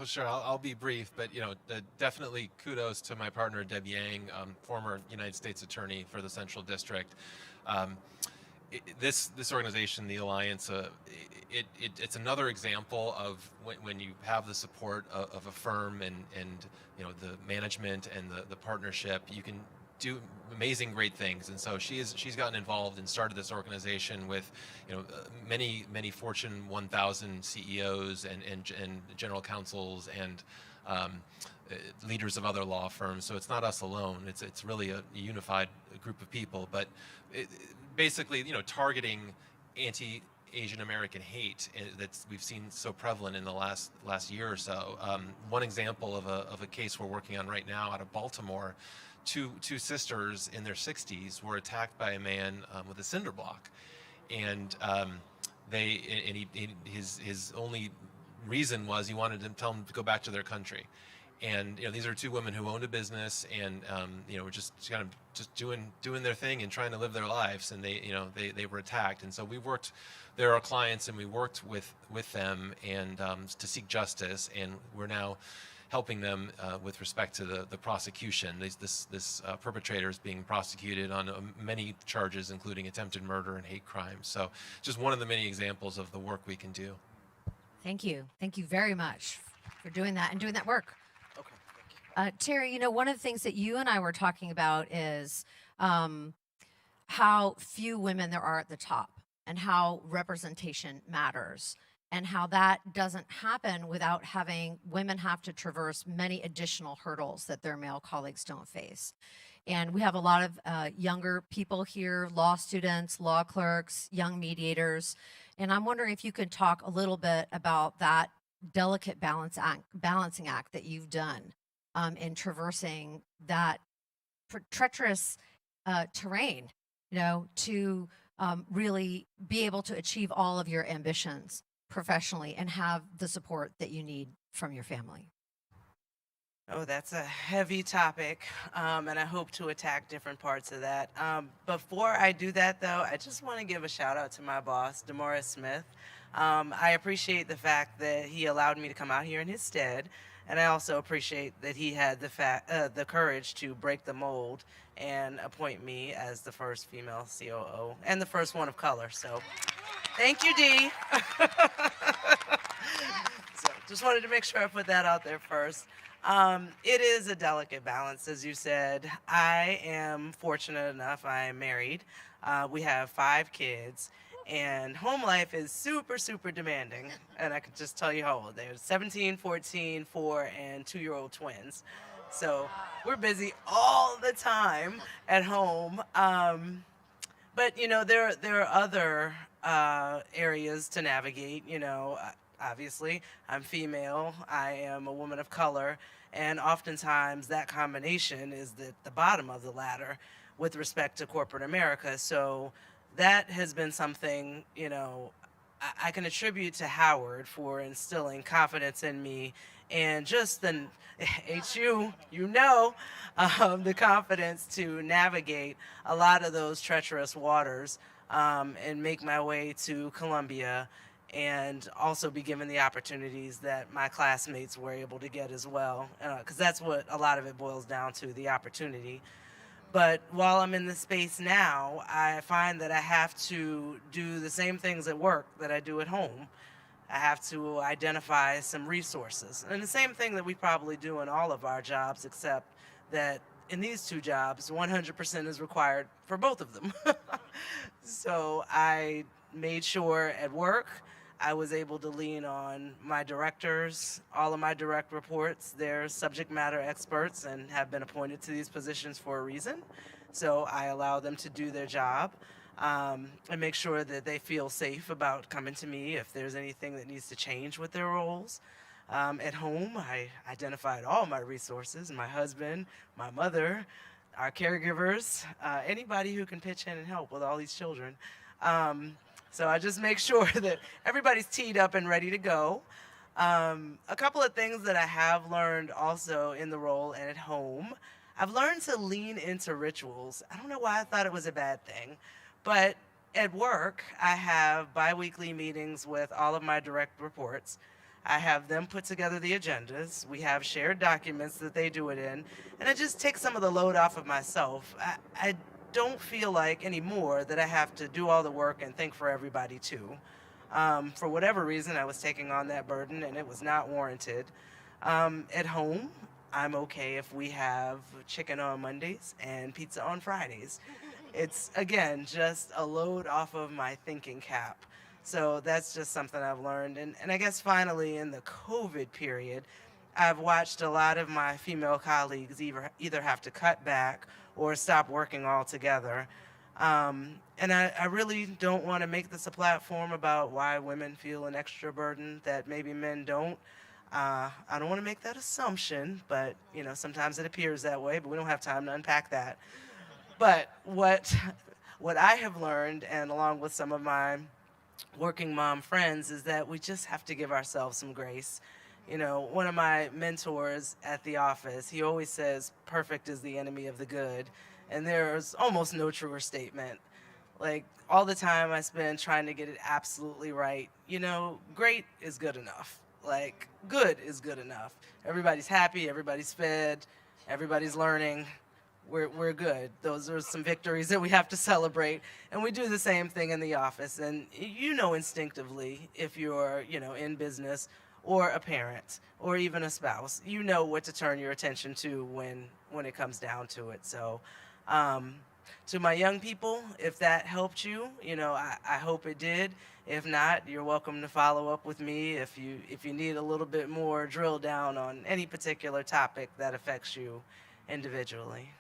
Oh, sure, I'll be brief, but you know, definitely kudos to my partner Deb Yang, former United States Attorney for the Central District. This organization, the Alliance, it's another example of when you have the support of a firm and you know, the management and the partnership, you can do amazing great things. And so she's gotten involved and started this organization with, you know, many Fortune 1000 CEOs and general counsels and leaders of other law firms. So it's not us alone. It's really a unified group of people. But basically, you know, targeting anti-Asian American hate that we've seen so prevalent in the last year or so. One example of a case we're working on right now out of Baltimore. Two sisters in their 60s were attacked by a man with a cinder block, and his only reason was he wanted to tell them to go back to their country. And these are two women who owned a business, and were just kind of just doing their thing and trying to live their lives, and they were attacked. And so we worked. They're our clients, and we worked with them and to seek justice. And we're now helping them with respect to the prosecution. This perpetrator is being prosecuted on many charges, including attempted murder and hate crimes. So just one of the many examples of the work we can do. Thank you. Thank you very much for doing that and doing that work. Okay, thank you. Terry, one of the things that you and I were talking about is how few women there are at the top and how representation matters, and how that doesn't happen without having women have to traverse many additional hurdles that their male colleagues don't face. And we have a lot of younger people here, law students, law clerks, young mediators. And I'm wondering if you could talk a little bit about that delicate balancing act that you've done in traversing that treacherous terrain, to really be able to achieve all of your ambitions professionally and have the support that you need from your family. Oh, that's a heavy topic, and I hope to attack different parts of that. Before I do that, though, I just want to give a shout out to my boss, DeMaurice Smith. I appreciate the fact that he allowed me to come out here in his stead, and I also appreciate that he had the courage to break the mold and appoint me as the first female COO and the first one of color. So, thank you, Dee. So, just wanted to make sure I put that out there first. It is a delicate balance, as you said. I am fortunate enough, I am married. We have 5 kids, and home life is super, super demanding. And I could just tell you how old they are: 17, 14, 4, and 2-year-old twins. So we're busy all the time at home. But, there are other areas to navigate. Obviously, I'm female, I am a woman of color, and oftentimes that combination is the bottom of the ladder with respect to corporate America. So that has been something, I can attribute to Howard for instilling confidence in me, and just the the confidence to navigate a lot of those treacherous waters and make my way to Columbia, and also be given the opportunities that my classmates were able to get as well, because that's what a lot of it boils down to, the opportunity. But while I'm in the space now, I find that I have to do the same things at work that I do at home. I have to identify some resources. And the same thing that we probably do in all of our jobs, except that in these 2 jobs, 100% is required for both of them. So I made sure at work I was able to lean on my directors. All of my direct reports, they're subject matter experts and have been appointed to these positions for a reason. So I allow them to do their job and make sure that they feel safe about coming to me if there's anything that needs to change with their roles. At home, I identified all my resources: my husband, my mother, our caregivers, anybody who can pitch in and help with all these children. So I just make sure that everybody's teed up and ready to go. A couple of things that I have learned also in the role and at home. I've learned to lean into rituals. I don't know why I thought it was a bad thing, but at work, I have biweekly meetings with all of my direct reports. I have them put together the agendas. We have shared documents that they do it in, and it just takes some of the load off of myself. I don't feel like anymore that I have to do all the work and think for everybody too. For whatever reason, I was taking on that burden, and it was not warranted. At home, I'm okay if we have chicken on Mondays and pizza on Fridays. It's, again, just a load off of my thinking cap. So that's just something I've learned. And I guess finally, in the COVID period, I've watched a lot of my female colleagues either have to cut back or stop working altogether. And I really don't want to make this a platform about why women feel an extra burden that maybe men don't. I don't want to make that assumption, but sometimes it appears that way, but we don't have time to unpack that. But what I have learned, and along with some of my working mom friends, is that we just have to give ourselves some grace You know, one of my mentors at the office, he always says, perfect is the enemy of the good. And there's almost no truer statement. Like, all the time I spend trying to get it absolutely right. You know, great is good enough. Like, good is good enough. Everybody's happy, everybody's fed, everybody's learning. We're good. Those are some victories that we have to celebrate. And we do the same thing in the office. And you know instinctively, if you're, you know, in business or a parent or even a spouse, you know what to turn your attention to when it comes down to it. So, to my young people, if that helped you, you know, I hope it did. If not, you're welcome to follow up with me if you need a little bit more drill down on any particular topic that affects you individually.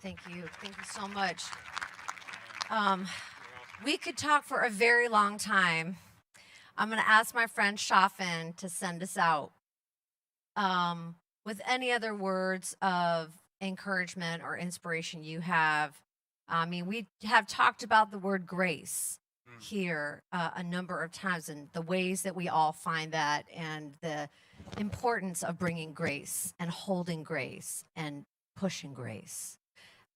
Thank you. Thank you so much. We could talk for a very long time. I'm going to ask my friend Shafin to send us out with any other words of encouragement or inspiration you have. I mean, we have talked about the word grace here a number of times and the ways that we all find that and the importance of bringing grace and holding grace and pushing grace.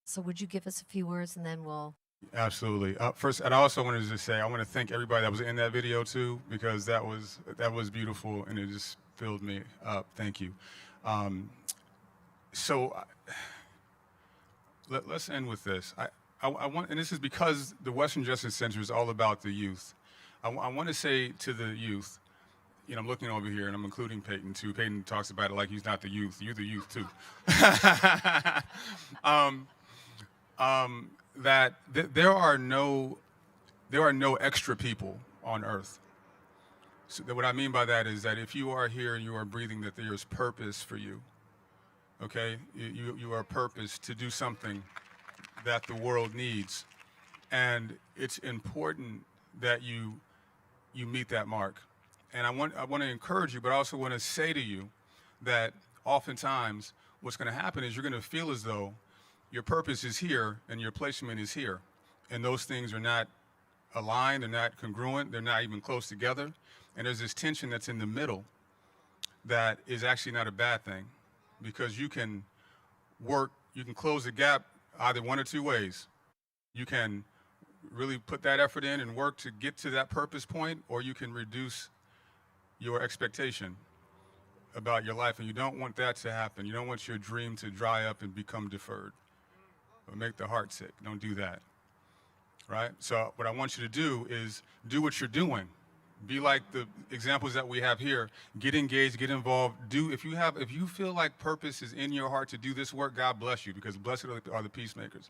So would you give us a few words and then we'll... Absolutely. First, and I also wanted to say, I want to thank everybody that was in that video too, because that was beautiful and it just filled me up. Thank you. Let's end with this. I want, and this is because the Western Justice Center is all about the youth. I want to say to the youth, you know, I'm looking over here and I'm including Peyton too. Peyton talks about it like he's not the youth. You're the youth too. That there are no extra people on earth. So what I mean by that is that if you are here and you are breathing, that there is purpose for you. Okay, you are purposed to do something that the world needs, and it's important that you meet that mark. And I want to encourage you, but I also want to say to you that oftentimes what's going to happen is you're going to feel as though your purpose is here and your placement is here, and those things are not aligned, they're not congruent, they're not even close together, and there's this tension that's in the middle that is actually not a bad thing, because you can close the gap either one or two ways. You can really put that effort in and work to get to that purpose point, or you can reduce your expectation about your life, and you don't want that to happen. You don't want your dream to dry up and become deferred or make the heart sick. Don't do that, right? So what I want you to do is do what you're doing. Be like the examples that we have here. Get engaged, get involved. If you feel like purpose is in your heart to do this work, God bless you, because blessed are the peacemakers.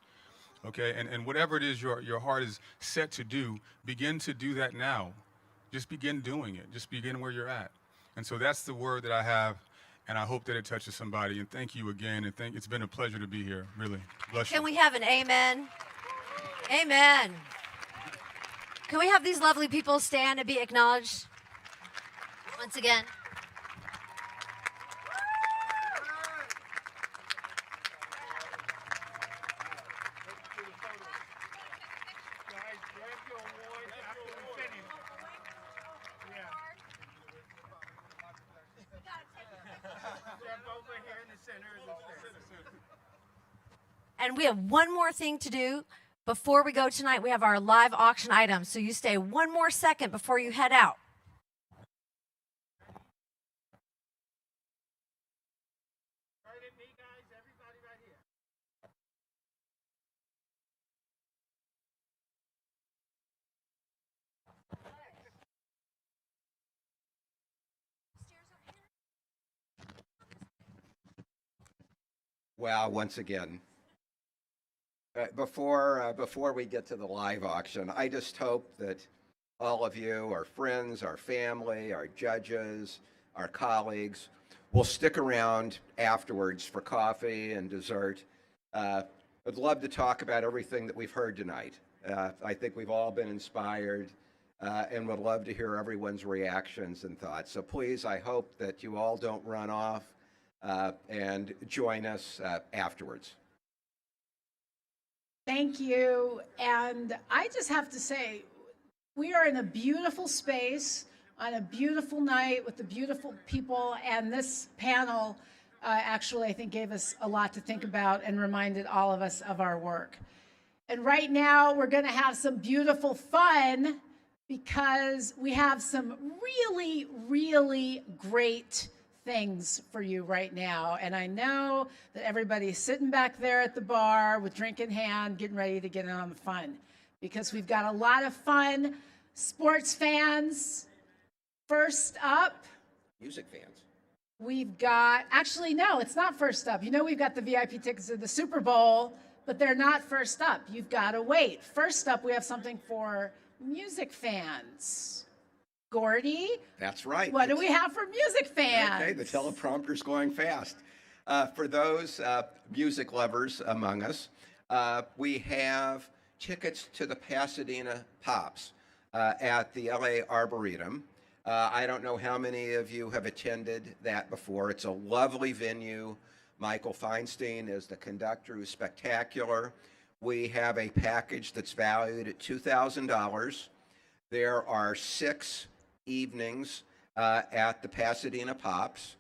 Okay, and whatever it is your heart is set to do, begin to do that now. Just begin doing it. Just begin where you're at. And so that's the word that I have, and I hope that it touches somebody. And thank you again, and it's been a pleasure to be here, really. Bless you. Can we have an amen? Amen. Can we have these lovely people stand and be acknowledged once again? And we have one more thing to do before we go tonight. We have our live auction items. So you stay one more second before you head out. Well, once again, before we get to the live auction, I just hope that all of you, our friends, our family, our judges, our colleagues, will stick around afterwards for coffee and dessert. I'd love to talk about everything that we've heard tonight. I think we've all been inspired and would love to hear everyone's reactions and thoughts. So please, I hope that you all don't run off and join us afterwards. Thank you. And I just have to say, we are in a beautiful space on a beautiful night with the beautiful people. And this panel actually, I think, gave us a lot to think about and reminded all of us of our work. And right now, we're going to have some beautiful fun because we have some really, really great things for you right now. And I know that everybody's sitting back there at the bar with drink in hand, getting ready to get in on the fun, because we've got a lot of fun. Sports fans, first up. Music fans. We've got, actually, no, it's not first up. You know, we've got the VIP tickets to the Super Bowl, but they're not first up. You've got to wait. First up, we have something for music fans. Gordy? That's right. What do we have for music fans? Okay, the teleprompter's going fast. For those music lovers among us, we have tickets to the Pasadena Pops at the LA Arboretum. I don't know how many of you have attended that before. It's a lovely venue. Michael Feinstein is the conductor, who's spectacular. We have a package that's valued at $2,000. There are 6 evenings at the Pasadena Pops.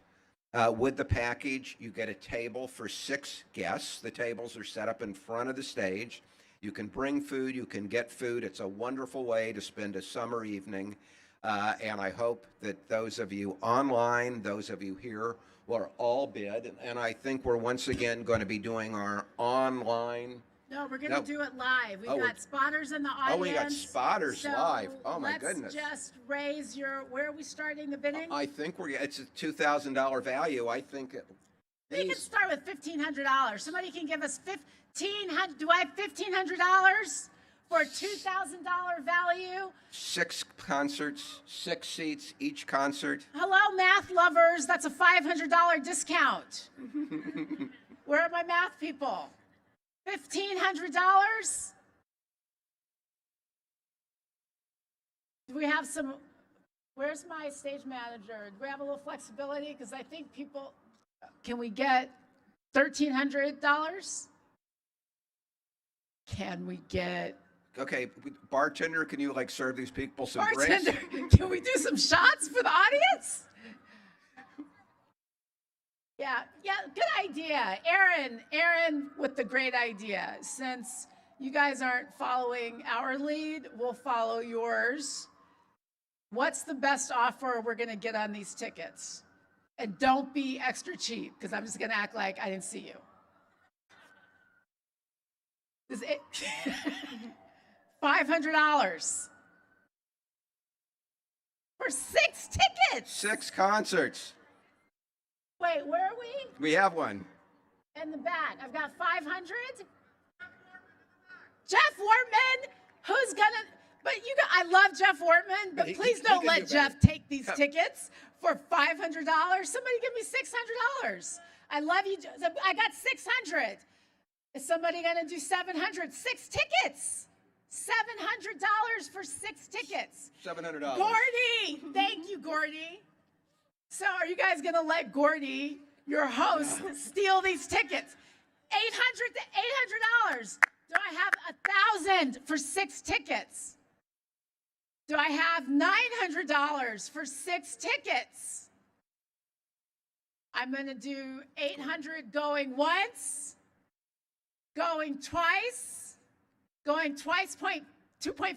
With the package, you get a table for 6 guests. The tables are set up in front of the stage. You can bring food, you can get food. It's a wonderful way to spend a summer evening. And I hope that those of you online, those of you here, will all bid. And I think we're once again going to be doing our online. No, we're going to do it live. We've got spotters in the audience. Oh, we got spotters live. Oh, my let's goodness. Just raise your, where are we starting the bidding? I think it's a $2,000 value. I think we can start with $1,500. Somebody can give us $1,500. Do I have $1,500 for a $2,000 value? 6 concerts, 6 seats each concert. Hello, math lovers. That's a $500 discount. Where are my math people? $1,500? Do we have some, where's my stage manager? Do we have a little flexibility? Because I think people, can we get $1,300? Can we get? Okay, bartender, can you serve these people some bartender, drinks? Can we do some shots for the audience? Yeah, good idea. Aaron with the great idea. Since you guys aren't following our lead, we'll follow yours. What's the best offer we're going to get on these tickets? And don't be extra cheap, because I'm just going to act like I didn't see you. Is it $500 for 6 tickets? 6 concerts. Wait, where are we? We have one. In the back. I've got 500. Jeff Wortman, who's gonna? But I love Jeff Wortman, but please don't let Jeff take these tickets for $500. Somebody give me $600. I love you. I got 600. Is somebody gonna do 700? 6 tickets. $700 for 6 tickets. $700. Gordy, thank you, Gordy. So are you guys going to let Gordy, your host, steal these tickets? $800. Do I have $1,000 for 6 tickets? Do I have $900 for 6 tickets? I'm going to do 800 going once, going twice, 2.5.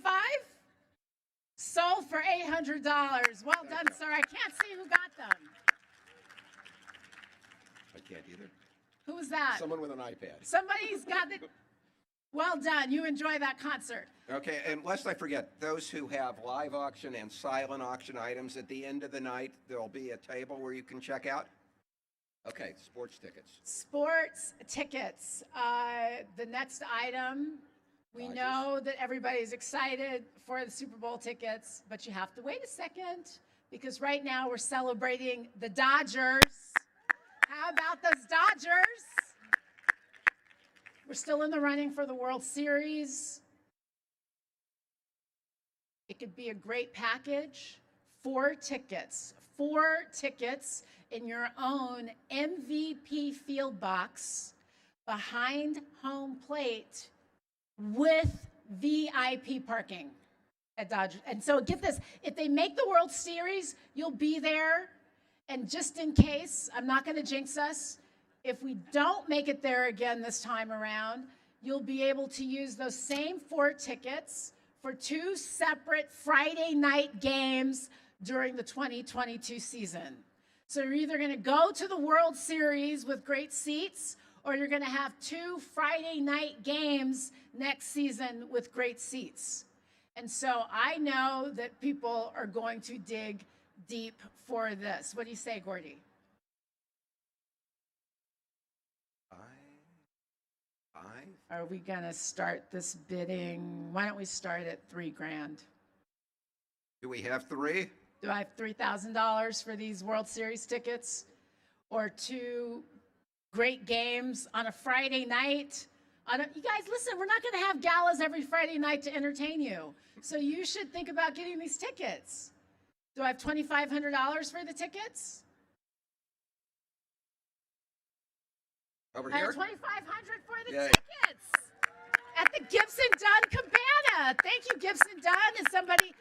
Sold for $800. Well done, sir. I can't see who got them. I can't either. Who was that? Someone with an iPad. Somebody's got it. Well done. You enjoy that concert. Okay, and lest I forget, those who have live auction and silent auction items, at the end of the night, there'll be a table where you can check out. Okay, sports tickets. Sports tickets. The next item. We know that everybody's excited for the Super Bowl tickets, but you have to wait a second, because right now we're celebrating the Dodgers. How about those Dodgers? We're still in the running for the World Series. It could be a great package. 4 tickets. 4 tickets in your own MVP field box behind home plate with VIP parking. at Dodger. And so get this, if they make the World Series, you'll be there. And just in case, I'm not going to jinx us, if we don't make it there again this time around, you'll be able to use those same 4 tickets for 2 separate Friday night games during the 2022 season. So you're either going to go to the World Series with great seats, or you're going to have 2 Friday night games next season with great seats. And so I know that people are going to dig deep for this. What do you say, Gordy? Are we going to start this bidding? Why don't we start at $3,000? Do we have 3? Do I have $3,000 for these World Series tickets? Or 2 great games on a Friday night? You guys, listen, we're not going to have galas every Friday night to entertain you. So you should think about getting these tickets. Do I have $2,500 for the tickets? Over I here? have $2,500 for the tickets at the Gibson Dunn Cabana. Thank you, Gibson Dunn. Is somebody?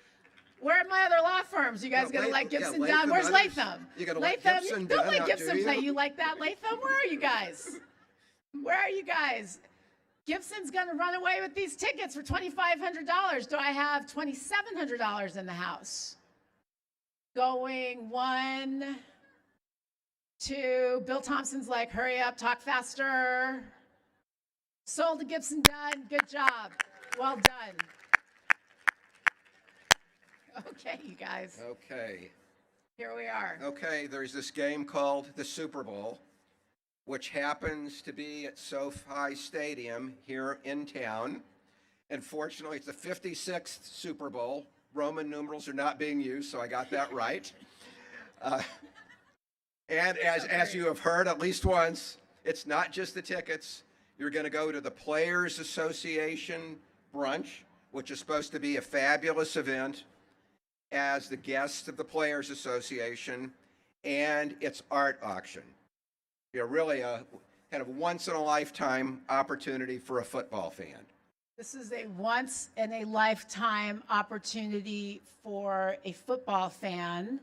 Where are my other law firms? You guys gonna let Gibson Dunn? Where's Latham? You gotta Latham, let Gibson don't Dunn let out, Gibson do play. you? You like that, Latham? Where are you guys? Where are you guys? Gibson's gonna run away with these tickets for $2,500. Do I have $2,700 in the house? Going 1, 2. Bill Thompson's like, hurry up, talk faster. Sold to Gibson Dunn. Good job. Well done. Okay, you guys. Okay. Here we are. Okay, there's this game called the Super Bowl, which happens to be at SoFi Stadium here in town. And fortunately, it's the 56th Super Bowl. Roman numerals are not being used, so I got that right. And as you have heard at least once, it's not just the tickets. You're going to go to the Players Association brunch, which is supposed to be a fabulous event, as the guest of the Players Association, and its art auction. Really a kind of once-in-a-lifetime opportunity for a football fan. This is a once-in-a-lifetime opportunity for a football fan.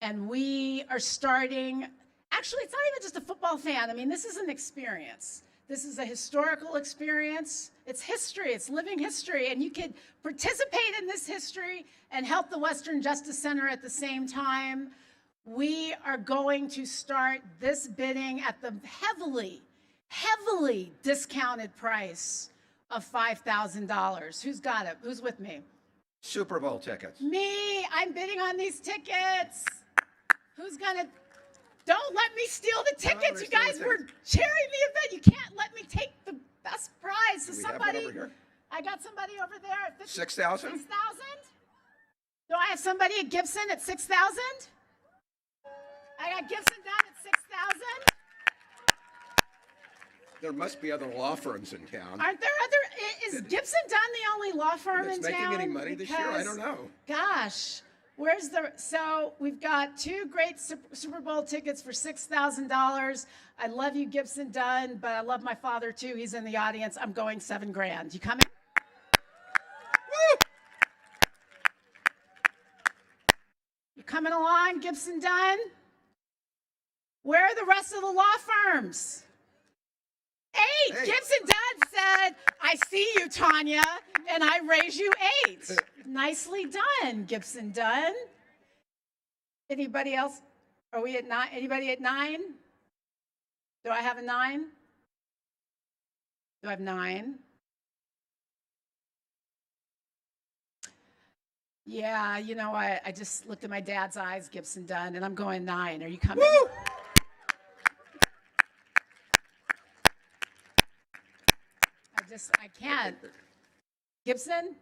And we are starting, actually, it's not even just a football fan. I mean, this is an experience. This is a historical experience. It's history, it's living history, and you can participate in this history and help the Western Justice Center at the same time. We are going to start this bidding at the heavily, heavily discounted price of $5,000. Who's got it? Who's with me? Super Bowl tickets. Me, I'm bidding on these tickets. Who's gonna? Don't let me steal the tickets. You guys were sharing the event. You can't let me take the best prize. So Do we have one somebody, over here? I got somebody over there at 6,000? 6,000? Do I have somebody at Gibson at 6,000? I got Gibson done at 6,000. There must be other law firms in town. Aren't there other? Is Gibson Dunn the only law firm that's in making town? any money this year? I don't know. Gosh, where's the? So we've got 2 great Super Bowl tickets for $6,000. I love you, Gibson Dunn, but I love my father too. He's in the audience. I'm going $7,000. You coming? Woo! You coming along, Gibson Dunn? Where are the rest of the law firms? 8. Hey. Gibson Dunn said, I see you, Tanya, and I raise you 8. Nicely done, Gibson Dunn. Anybody else? Are we at 9? Anybody at 9? Do I have a 9? Do I have 9? Yeah, you know, I just looked at my dad's eyes, Gibson Dunn, and I'm going 9. Are you coming? Woo! I can't. Gibson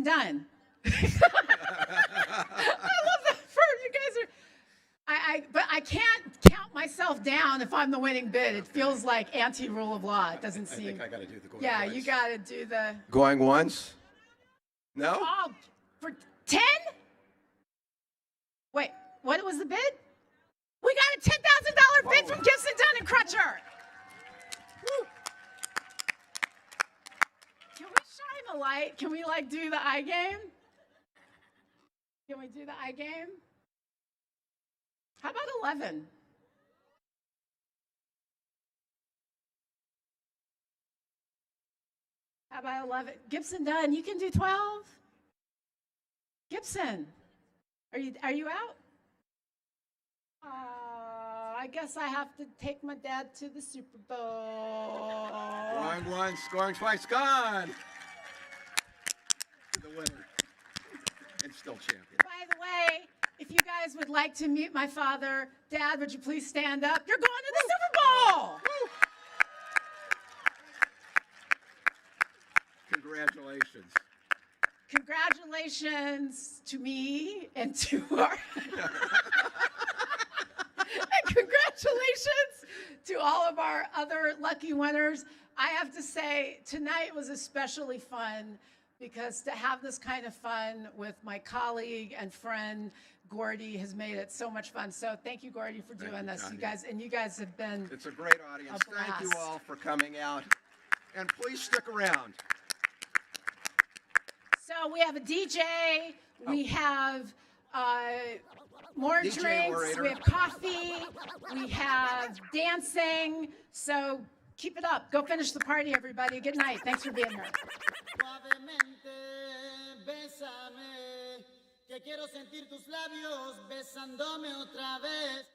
Dunn. I love that firm. You guys are, but I can't count myself down if I'm the winning bid. It feels like anti-rule of law. It doesn't seem. I think I got to do the going Yeah, once. you got to do the. Going once? No? Oh, for 10? Wait, what was the bid? We got a $10,000 bid from Gibson Dunn and Crutcher. Woo. Can we shine a light? right, can we like do the eye game? Can we do the eye game? How about 11? How about 11? Gibson Dunn, you can do 12? Gibson, are you out? I guess I have to take my dad to the Super Bowl. Going once, scoring twice, gone. The winner and still champion. By the way, if you guys would like to meet my father, Dad, would you please stand up? You're going to the Super Bowl. Congratulations. Congratulations to me and to our and congratulations to all of our other lucky winners. I have to say, tonight was especially fun because to have this kind of fun with my colleague and friend Gordy has made it so much fun. So thank you, Gordy, for doing this. You guys have been. It's a great audience. Thank you all for coming out, and please stick around. So we have a DJ, we have more DJ drinks, orator. we have coffee, we have dancing. So keep it up. Go finish the party, everybody. Good night. Thanks for being here. Suavemente, bésame, que quiero sentir tus labios besándome otra vez.